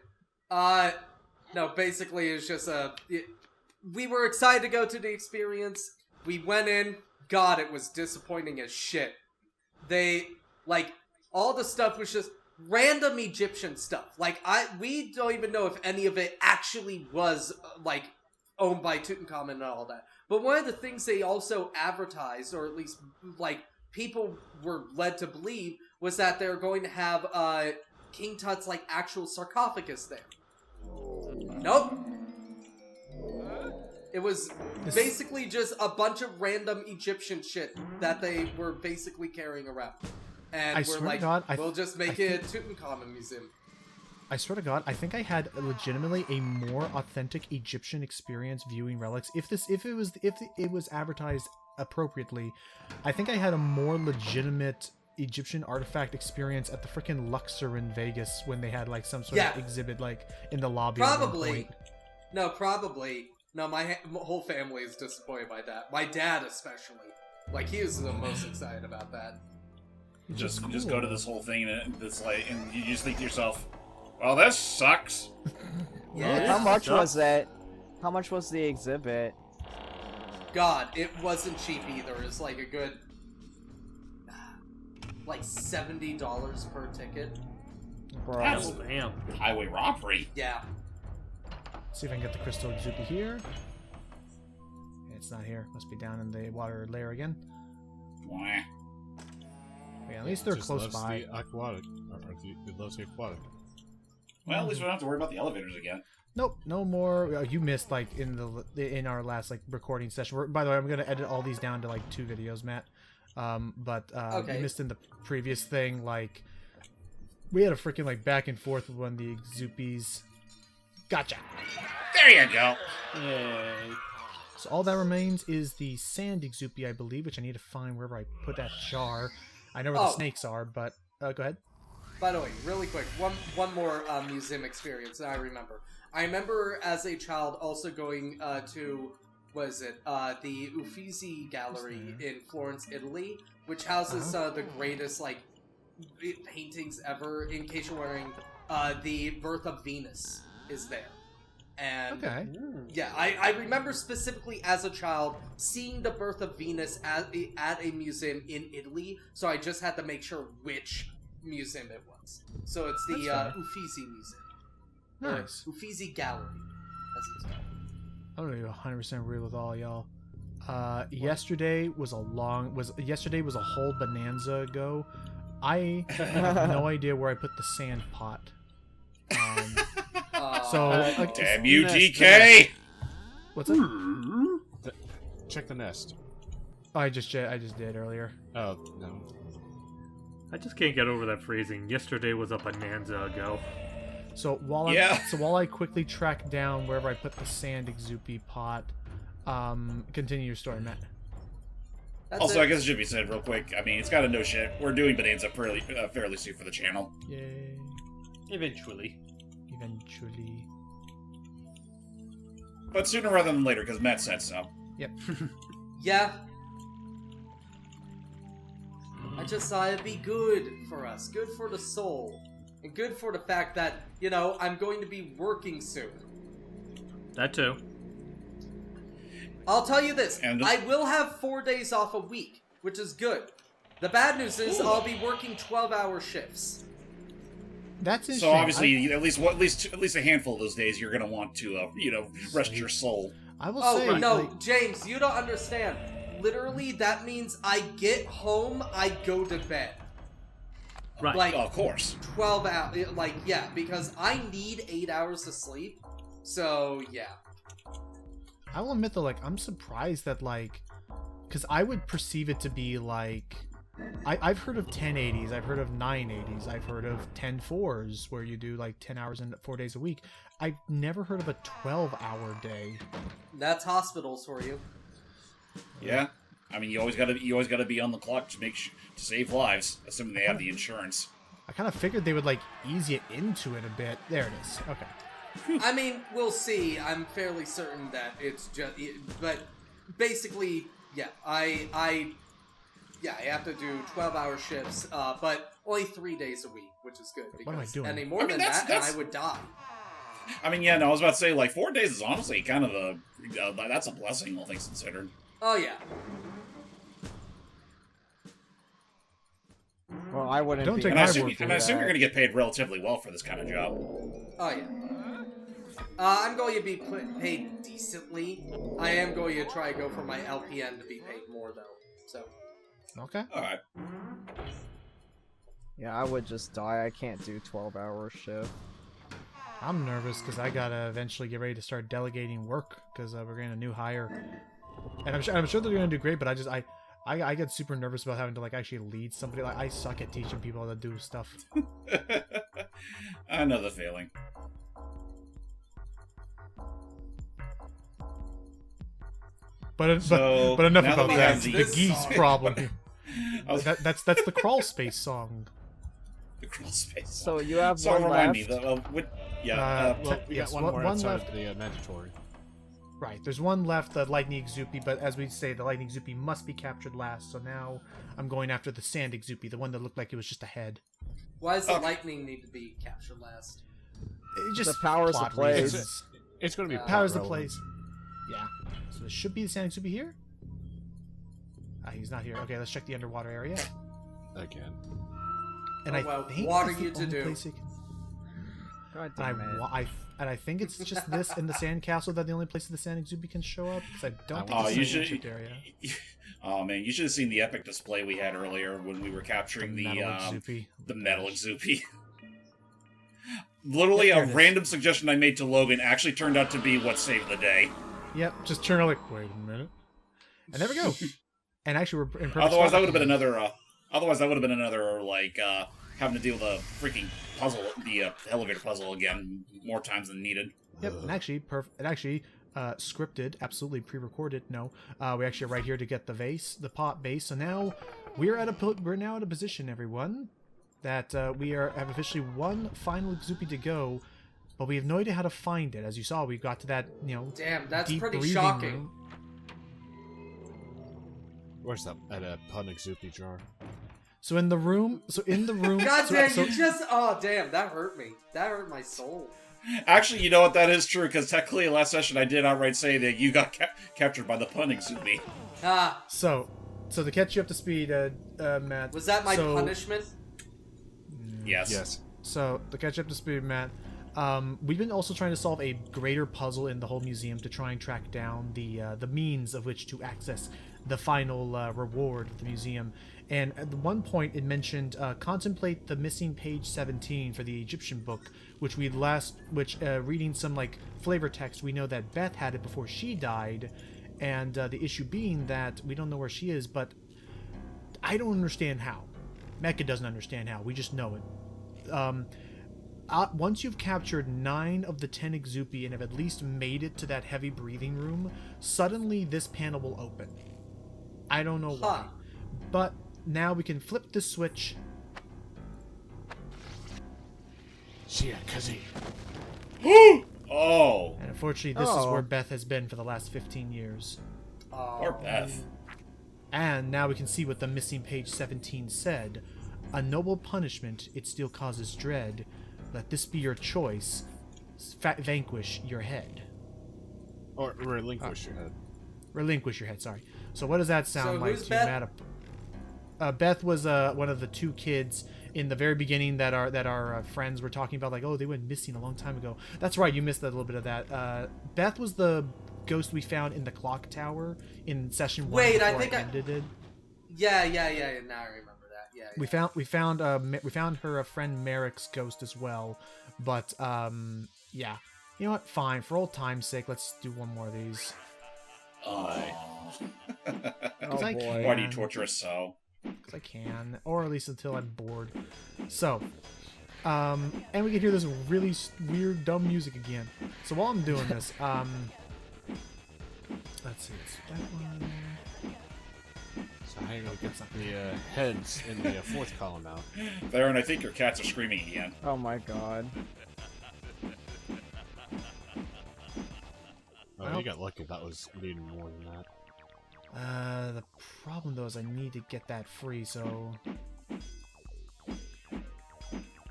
No, basically it's just we were excited to go to the experience. We went in. God, it was disappointing as shit. All the stuff was just random Egyptian stuff. We don't even know if any of it actually was, owned by Tutankhamun and all that. But one of the things they also advertised, or at least, people were led to believe, was that they're going to have, King Tut's, actual sarcophagus there. Nope. It was basically just a bunch of random Egyptian shit that they were basically carrying around. And we're like, we'll just make it a Tutankhamun museum. I swear to God, I think I had legitimately a more authentic Egyptian experience viewing relics. If it was advertised appropriately, I think I had a more legitimate Egyptian artifact experience at the freaking Luxor in Vegas when they had some sort of exhibit in the lobby. Probably. No, my whole family is disappointed by that. My dad especially. He is the most excited about that. Just go to this whole thing and and you just think to yourself, well, this sucks. Yeah. How much was that? How much was the exhibit? God, it wasn't cheap either. It's a good $70 per ticket. Bro. That's Damn. highway robbery. Yeah. See if I can get the crystal Ixupi here. It's not here. Must be down in the water layer again. Wah. Yeah, at least they're Just close loves by. The aquatic. It loves the aquatic. Well, at least we don't have to worry about the elevators again. Nope, no more. You missed in our last recording session. By the way, I'm gonna edit all these down to 2 videos, Matt. Okay. You missed in the previous thing. We had a freaking back and forth with one of the Ixupis. Gotcha. There you go. Yay. So all that remains is the sand Ixupi, I believe, which I need to find wherever I put that jar. I know where the snakes are, but go ahead. By the way, really quick, one more museum experience that I remember. I remember as a child also going to, the Uffizi Gallery in Florence, Italy, which houses some of the greatest, paintings ever. In case you're wondering, the Birth of Venus is there. And yeah, I remember specifically as a child seeing the Birth of Venus at a museum in Italy, so I just had to make sure which museum it was. So it's the Uffizi Museum. Nice. Uffizi Gallery, as it's called. I'm gonna be 100% real with all y'all. Yesterday was a whole bonanza ago. I have no idea where I put the sand pot. Damn you, GK! What's that? Check the nest. Oh, I just did earlier. Oh, no. I just can't get over that phrasing. Yesterday was a bonanza ago. So while I quickly track down wherever I put the sand Ixupi pot, continue your story, Matt. I guess it should be said real quick. I mean, it's got to know shit. We're doing bonanza fairly soon for the channel. Yay! Eventually. But sooner rather than later, because Matt said so. Yep. Yeah. I just thought it'd be good for us, good for the soul, and good for the fact that, I'm going to be working soon. That too. I'll tell you this, I will have 4 days off a week, which is good. The bad news is I'll be working 12-hour shifts. That's interesting. So obviously, at least a handful of those days, you're going to want to, rest your soul. I will Oh, say, no, like, James, you don't understand. Literally, that means I get home, I go to bed. Right. Like, of course. 12 hours. Like, yeah, because I need 8 hours of sleep. So, yeah. I will admit though, like, I'm surprised that, like, because I would perceive it to be like, I've heard of 1080s, I've heard of 980s, I've heard of 10/4s where you do like 10 hours and 4 days a week. I've never heard of a 12-hour day. That's hospitals for you. Yeah. I mean, you always got to be on the clock to to save lives, assuming they have the insurance. I kind of figured they would like ease you into it a bit. There it is. Okay. I mean, we'll see. I'm fairly certain that it's just... But basically, yeah, I have to do 12-hour shifts, but only 3 days a week, which is good. Because What am I doing? any more than that, and I would die. I mean, yeah, no, I was about to say, like, 4 days is honestly kind of that's a blessing, all things considered. Oh, yeah. Well, I wouldn't. Don't be take And I my assume, word for and I assume that. you're going to get paid relatively well for this kind of job. Oh, yeah. I'm going to be paid decently. I am going to try to go for my LPN to be paid more, though. So. Okay. All right. Yeah, I would just die. I can't do 12-hour shift. I'm nervous because I gotta eventually get ready to start delegating work because we're getting a new hire, and I'm sure they're gonna do great. But I get super nervous about having to like actually lead somebody. Like I suck at teaching people how to do stuff. I know the feeling. But enough So, about now that we that. have The this geese song. problem. I was- That's the crawl space song. The crawl space. So you have So one remind left. me, Well, we yes, got one more one outside left. of the mandatory. Right, there's one left, the Lightning Ixupi, but as we say, the Lightning Ixupi must be captured last, so now I'm going after the Sand Ixupi, the one that looked like it was just a head. Why does the lightning need to be captured last? It just The powers plot of place. reasons. It's going to be Powers the relevant. place. Yeah. So there should be the Sand Ixupi here? He's not here. Okay, let's check the underwater area. Again. And Oh, well, I think what that's are you the to only do? place it can... God And damn it. I think it's just this and the sand castle that the only place the Sand Ixupi can show up because I don't think Oh, it's you a should. shipped area. Oh man, you should have seen the epic display we had earlier when we were capturing the Metal Ixupi. metal Ixupi. Literally, Yep, there a it is. random suggestion I made to Logan actually turned out to be what saved the day. Yep, just turn on like, wait a minute. And there we go. And actually, we're in perfect Otherwise, spot. that would have been another. Like having to deal with a freaking puzzle, the elevator puzzle again, more times than needed. Yep, and actually, scripted, absolutely pre-recorded. No, we actually are right here to get the vase, the pot base. So now we're now at a position, everyone, that we have officially one final Ixupi to go, but we have no idea how to find it. As you saw, we got to that Damn, that's deep pretty breathing shocking. room. Where's that? At a pun Ixupi jar. So in the room. God damn, so, you just... Oh, damn, that hurt me. That hurt my soul. Actually, you know what? That is true because technically, last session I did outright say that you got captured by the pun Ixupi. Ah, So to catch you up to speed, Matt. was that my so- punishment? Yes. Yes. So, to catch up to speed, Matt, we've been also trying to solve a greater puzzle in the whole museum to try and track down the means of which to access the final reward of the museum. And at one point, it mentioned contemplate the missing page 17 for the Egyptian book, which reading some like flavor text, we know that Beth had it before she died, and the issue being that we don't know where she is, but I don't understand how. Mecca doesn't understand how. We just know it. Once you've captured 9 of the 10 Ixupi and have at least made it to that heavy breathing room, suddenly this panel will open. I don't know why. Huh. But now we can flip the switch. Shia Kazi. Oh, And unfortunately, this is Oh. where Beth has been for the last 15 years. poor Beth. And now we can see what the missing page 17 said. A noble punishment, it still causes dread. Let this be your choice. Vanquish your head. Or relinquish your head. Relinquish your head, sorry. So what does that sound So like who's to Beth? Matt? Beth was one of the 2 kids in the very beginning that our friends were talking about, like, oh, they went missing a long time ago. That's right, you missed a little bit of that. Beth was the ghost we found in the clock tower in session 1. Wait, I before think ended it. Yeah. Now I remember that. Yeah. We found her friend Merrick's ghost as well, but yeah. You know what? Fine. For old time's sake, let's do one more of these. Oh. I boy. Why do you torture us so? Because I can, or at least until I'm bored. So, and we can hear this really weird, dumb music again. So while I'm doing this, let's see, it's that one. So how are you gonna get the heads in the 4th column out? Theron, I think your cats are screaming again. Oh my god. Oh, you got lucky. That was needing more than that. The problem though is I need to get that free, so...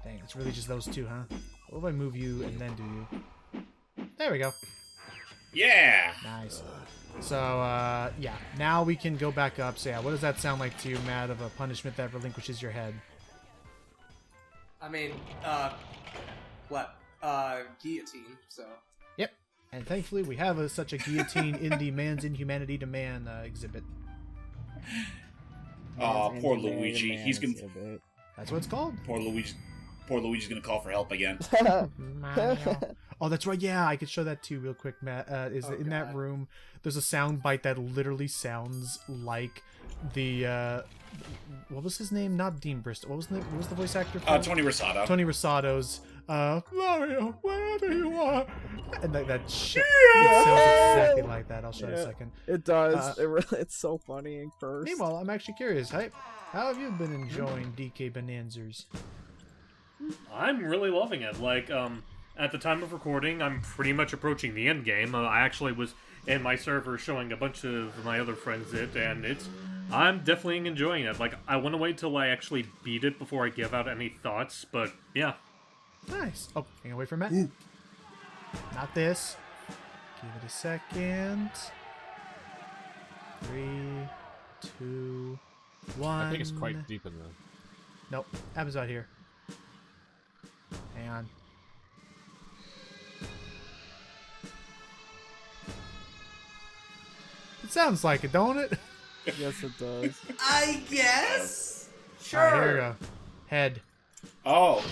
Dang, it's really just those 2, huh? What if I move you and then do you? There we go. Yeah! Nice. So, yeah. Now we can go back up. So, yeah, what does that sound like to you, Matt, of a punishment that relinquishes your head? I mean, guillotine. So. Yep. And thankfully, we have such a guillotine in the Man's Inhumanity to Man exhibit. Oh, poor Luigi. He's gonna. That's what it's called. Poor Luigi's gonna call for help again. Oh, that's right. Yeah, I could show that too real quick, Matt. In that room, there's a sound bite that literally sounds like the what was his name? Not Dean Bristol. What was the voice actor? Tony Rosado. Tony Rosado's Mario, wherever you are. And that shit. It sounds exactly like that. I'll show you in a second. It does. It's so funny in curse. Meanwhile, I'm actually curious. How have you been enjoying DK Bonanzas? I'm really loving it. Like, at the time of recording, I'm pretty much approaching the end game. I actually was in my server showing a bunch of my other friends it, and I'm definitely enjoying it. Like, I want to wait till I actually beat it before I give out any thoughts, but yeah. Nice. Oh, hang on, wait for Matt. Not this. Give it a second. 3, 2, 1. I think it's quite deep in the... Nope. Happens out here. Hang on. It sounds like it, don't it? Yes, it does. I guess. Sure. Alright, here we go. Head. Oh.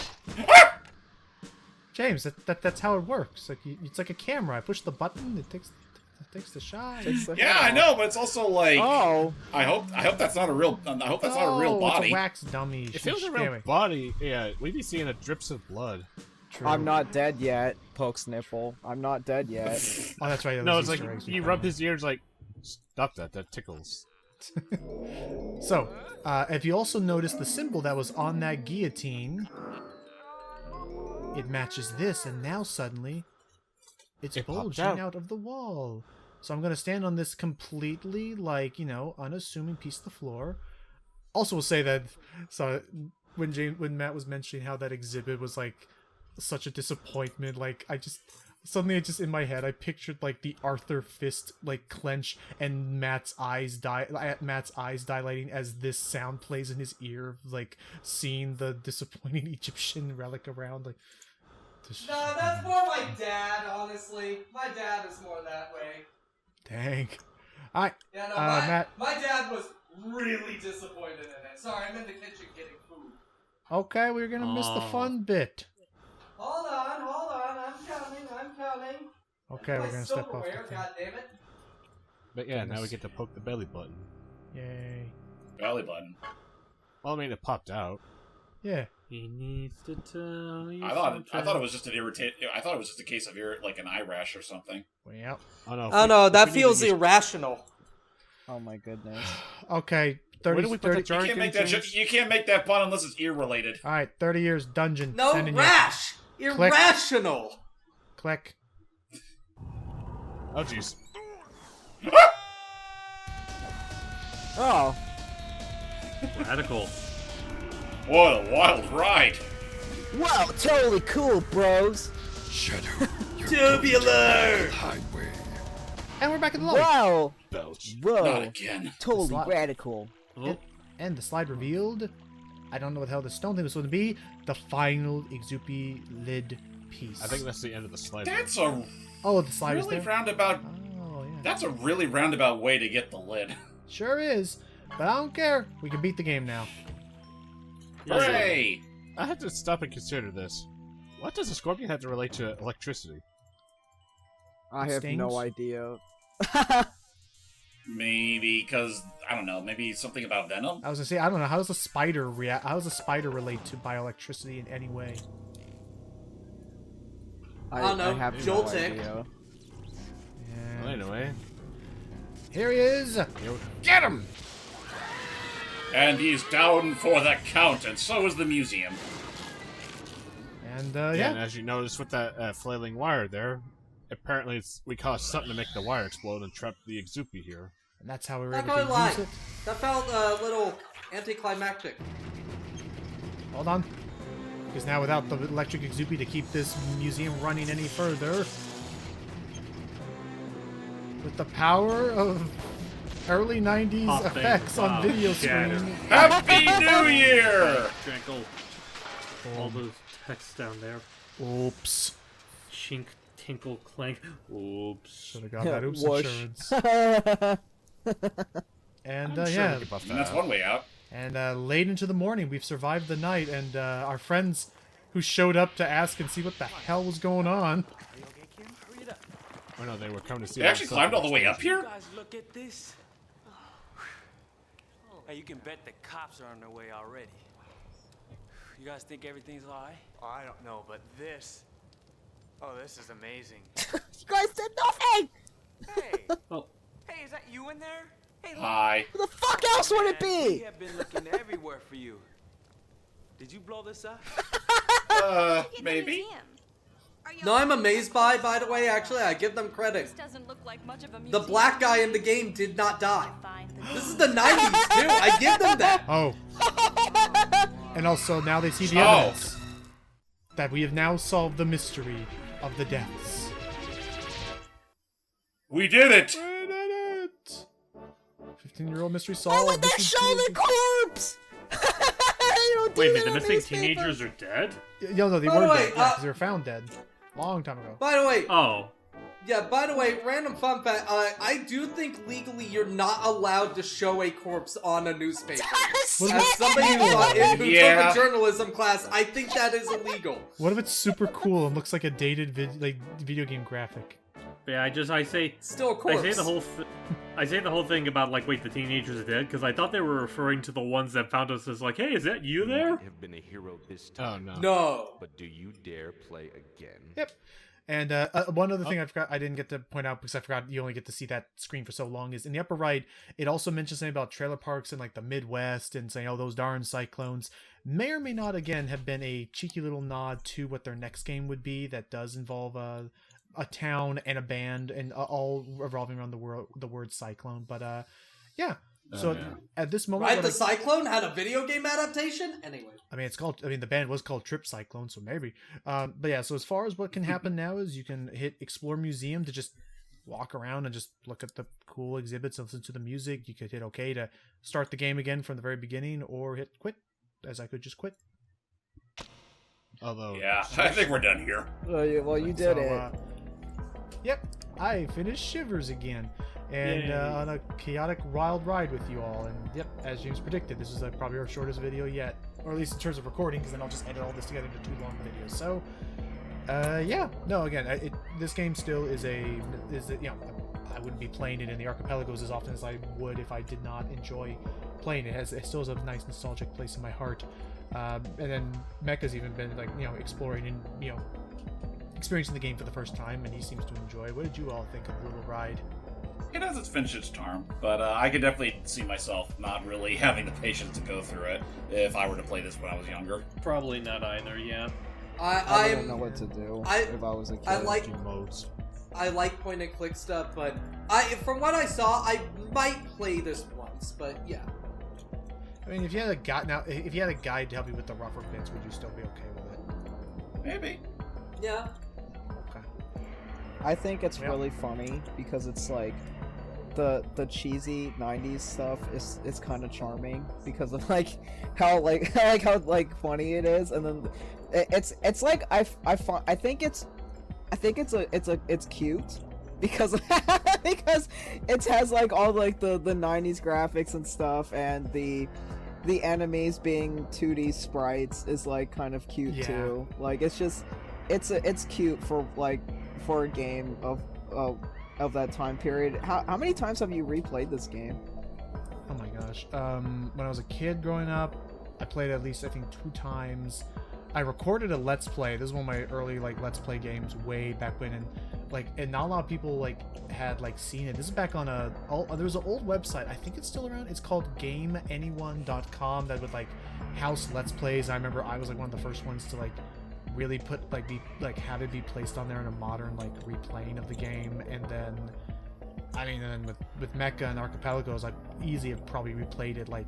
James, that's how it works. Like it's like a camera. I push the button, it takes the shot. Yeah, I know, but it's also like. Oh. I hope that's not a real. I hope that's not a real It's body. a wax dummy. If it was a real body, yeah, we'd be seeing drips of blood. True. I'm not dead yet. Pokes nipple. I'm not dead yet. Oh, that's right. No, it's like you rub his ears like, stop that. That tickles. So, if you also notice the symbol that was on that guillotine, it matches this, and now suddenly it's bulging out of the wall. So I'm going to stand on this completely, like, unassuming piece of the floor. Also will say that, so when Matt was mentioning how that exhibit was, like, such a disappointment, like, suddenly in my head, I pictured, like, the Arthur fist, like, clench and Matt's eyes dilating as this sound plays in his ear, like, seeing the disappointing Egyptian relic around, like... No, that's more my dad, honestly. My dad is more that way. Dang. Alright, Yeah, no, Matt. my dad was really disappointed in it. Sorry, I'm in the kitchen getting food. Okay, we're gonna miss the fun bit. Hold on, I'm coming. Okay, we're gonna step off the thing. God damn it. But yeah, now we get to poke the belly button. Yay. Belly button. Well, I mean, it popped out. Yeah. He needs to tell you. I thought it was just I thought it was just a case of like an eye rash or something. Well. Oh no, that feels irrational. Oh my goodness. Okay, Where 30. do we put that 30 jar? You can't make that pun unless it's ear related. all right, 30 years dungeon. No, Sending you. rash! Irrational! Click. Oh jeez. Oh. Radical. What a wild ride! Wow, totally cool, bros. Tubular! And we're back in the lobby. Wow. Belch. Whoa. Not again. Totally Slot. radical. Oh, And the slide revealed, I don't know what the hell the stone thing was supposed to be, the Final Ixupi lid piece. I think that's the end of the slide. That's a Oh, the slide is really there? roundabout. Oh, yeah. That's a really roundabout way to get the lid. Sure is. But I don't care. We can beat the game now. Hooray! I had to stop and consider this. What does a scorpion have to relate to electricity? I have Stings? no idea. Maybe because I don't know. Maybe something about venom. I was gonna say, I don't know. How does a spider react? How does a spider relate to bioelectricity in any way? I don't know, have Joel no Tick. idea. And Well, anyway, here he is. get him! And he's down for the count, and so is the museum. And Yeah, and yeah. as you notice with that flailing wire there, apparently we caused something to make the wire explode and trap the Ixupi here. And that's how we were Not able to gonna lie, use it. that felt a little anticlimactic. Hold on. Because now without the electric Ixupi to keep this museum running any further, with the power of early 90s Popping, effects on wow, video shatter. screen. Happy New Year! Trinkle. All those texts down there. Oops. Chink, tinkle, clank. Oops. Should have got that oops Whoosh. insurance. And I'm sure yeah, we can buff that And that's out. one way out. and late into the morning, we've survived the night, and our friends who showed up to ask and see what the hell was going on. Oh no, they were coming to see. They actually us. climbed all the way up here? Guys, look at this. Hey, you can bet the cops are on their way already. You guys think everything's alright? Oh, I don't know, but this... Oh, this is amazing. You guys did nothing! Hey! Oh. Hey, is that you in there? Hey, look. Hi. Who the fuck else would it Man, we be? have been looking everywhere for you. Did you blow this up? Maybe. No, I'm amazed by the way, actually, I give them credit. Doesn't look like much of a The museum. black guy in the game did not die. This is the 90s, too. I give them that. Oh. And also, now they see the Oh. evidence that we have now solved the mystery of the deaths. We did it! We did it! 15-year-old mystery Why solved. would they This is show the corpse? You don't do Wait a that minute, the on missing newspaper. teenagers are dead? Yo, no, they By the were way, dead. Yeah, 'cause they were found dead. Long time ago. By the way, Oh. yeah, by the way, random fun fact, I do think legally you're not allowed to show a corpse on a newspaper. What As if- somebody who Yeah. took a journalism class, I think that is illegal. What if it's super cool and looks like a dated video game graphic? Yeah, I say Still a corpse. I say the whole thing about like, wait, the teenagers are dead because I thought they were referring to the ones that found us as like, hey, is that you there? might have been a hero this Oh time. no. No. But do you dare play again? Yep. And one other thing I didn't get to point out because I forgot you only get to see that screen for so long is in the upper right, it also mentions something about trailer parks in like the Midwest and saying, oh, those darn cyclones may or may not, again, have been a cheeky little nod to what their next game would be that does involve a town and a band and all revolving around the word cyclone. But yeah. So yeah. at this moment, Right, what the Cyclone had a video game adaptation? Anyway. I mean, the band was called Trip Cyclone, so maybe. But yeah, so as far as what can happen now is you can hit Explore Museum to just walk around and just look at the cool exhibits and listen to the music. You could hit OK to start the game again from the very beginning, or hit Quit, as I could just quit. Although, Yeah, I think we're done here. Well, you did So, it. Yep, I finished Shivers again. And Yay. on a chaotic wild ride with you all. And yep, as James predicted, this is probably our shortest video yet. Or at least in terms of recording, because then I'll just edit all this together into 2 long videos. So, yeah. No, again, this game still is you know, I wouldn't be playing it in the archipelagos as often as I would if I did not enjoy playing it. It still has a nice nostalgic place in my heart. And then Mecca's even been, like, you know, exploring and, you know, experiencing the game for the first time, and he seems to enjoy it. What did you all think of the little ride? It has its vintage charm, but I could definitely see myself not really having the patience to go through it if I were to play this when I was younger. Probably not either, yeah. I wouldn't know what to do if I was a kid. I like two modes. I like point and click stuff, but from what I saw, I might play this once, but yeah. I mean, if you had a guide to help you with the rougher bits, would you still be okay with it? Maybe. Yeah. Okay. I think it's Yeah. really funny because it's like the cheesy 90s stuff is kind of charming because of like how funny it is, and then it's like I think it's cute because because it has like all like the 90s graphics and stuff, and the enemies being 2D sprites is like kind of cute too. Like it's just it's cute for a game of that time period. How many times have you replayed this game? Oh my gosh. When I was a kid growing up, I played at least I think 2 times. I recorded a Let's Play. This is one of my early like Let's Play games way back when, and not a lot of people like had like seen it. This is back on there was an old website. I think it's still around. It's called GameAnyone.com that would like house Let's Plays. I remember I was like one of the first ones to like really put have it be placed on there in a modern like replaying of the game. And then with Mecha and Archipelagos, I easily have probably replayed it like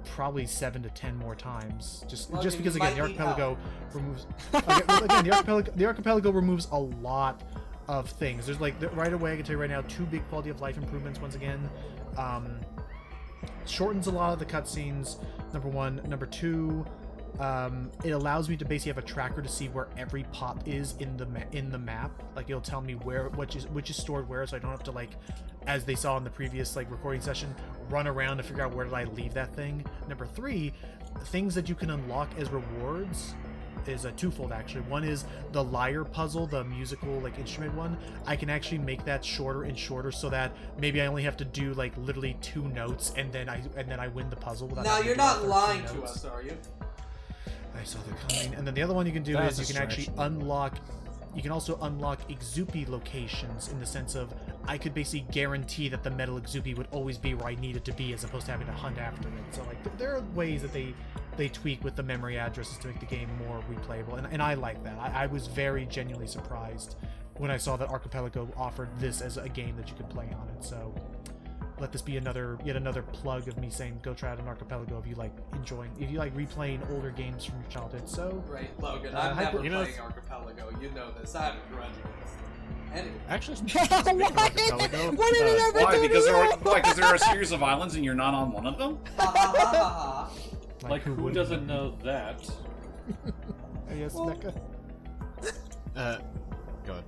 probably 7 to 10 more times, just because again the Archipelago removes the Archipelago removes a lot of things. There's like right away I can tell you right now 2 big quality of life improvements. Once again, shortens a lot of the cutscenes, number 1. Number 2, it allows me to basically have a tracker to see where every pot is in the map. Like it'll tell me which is stored where, so I don't have to like, as they saw in the previous like recording session, run around to figure out where did I leave that thing. Number 3, things that you can unlock as rewards is a twofold actually. One is the lyre puzzle, the musical like instrument one. I can actually make that shorter and shorter so that maybe I only have to do like literally 2 notes and then I win the puzzle. Now you're not lying to us, are you? I saw the coming. And then the other one you can do is you can actually unlock. You can also unlock Ixupi locations in the sense of I could basically guarantee that the metal Ixupi would always be where I need it to be as opposed to having to hunt after it. So like there are ways that they tweak with the memory addresses to make the game more replayable, and I like that. I was very genuinely surprised when I saw that Archipelago offered this as a game that you could play on it. So let this be yet another plug of me saying go try out an Archipelago if you like replaying older games from your childhood. So right, Logan, I'm never playing Archipelago. You know this. I have a grudge against it. Anyway. Actually, what did it ever why? do Because there are a series of islands and you're not on one of them? Like who doesn't know that? Yes, Mecha. Go ahead.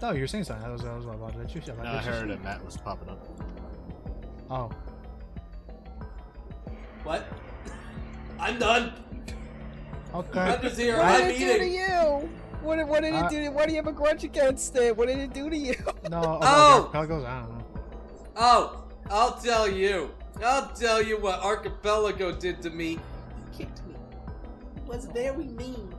Oh, you were saying something. That was what I wanted to shoot. I heard that Matt was popping up. Oh. What? I'm done. Okay. Under 0. What I'm did it do to eating. you? What did it do? Why do you have a grudge against it? What did it do to you? No. Oh! Archipelagos, I don't know. Oh, I'll tell you. I'll tell you what Archipelago did to me. He kicked me. It was very mean.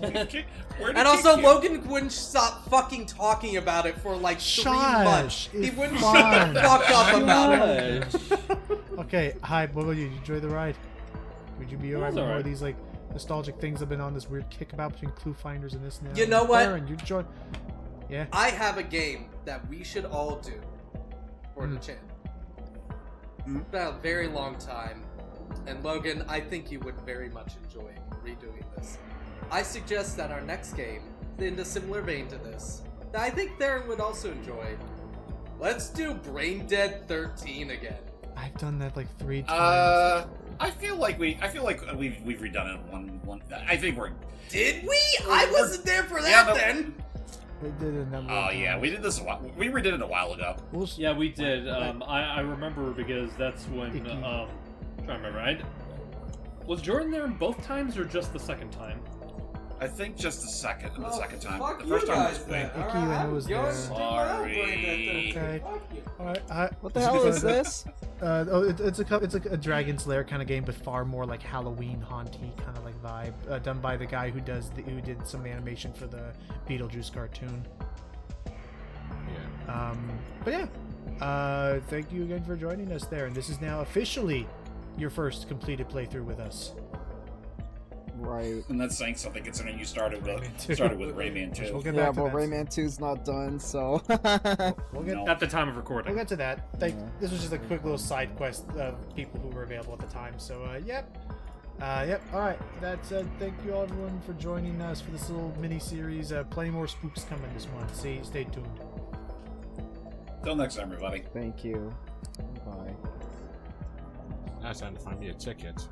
And also, Logan wouldn't stop fucking talking about it for like 3 months. He wouldn't shut the fuck up about it. Okay, hi, what about you? Did you enjoy the ride? Would you be alright with more of these like nostalgic things have been on this weird kickabout between clue finders and this and that? You know what? And you enjoy... Yeah? I have a game that we should all do for the channel. It's been a very long time. And Logan, I think you would very much enjoy redoing this. I suggest that our next game, in a similar vein to this, that I think Theron would also enjoy. Let's do Brain Dead 13 again. I've done that like 3 times. I feel like we've redone it one. I think we're. Did we? I wasn't there for that then. We did it a number of times. Yeah, we did this a while. We redid it a while ago. Yeah, we did. I remember because that's when. Trying to remember. Was Jordan there both times or just the second time? I think just the second time. Fuck The first you time was guys, quick. then. Icky, I was there. Sorry. Okay. Alright, What the hell is this? It's a Dragon's Lair kind of game, but far more like Halloween haunty kind of like vibe. Done by the guy who did some animation for the Beetlejuice cartoon. Yeah. But yeah, thank you again for joining us there, and this is now officially your first completed playthrough with us. Right. And that's saying something considering you started with Rayman 2. We'll get Yeah, back to but that. Rayman 2's not done, so. We'll get No. At the time of recording. We'll get to that. This was just a quick little side quest of people who were available at the time. So, yep. All right. That said, thank you all everyone for joining us for this little mini series. Plenty more spooks coming this month. Stay tuned. Till next time, everybody. Thank you. Bye. Now it's time to find me a ticket.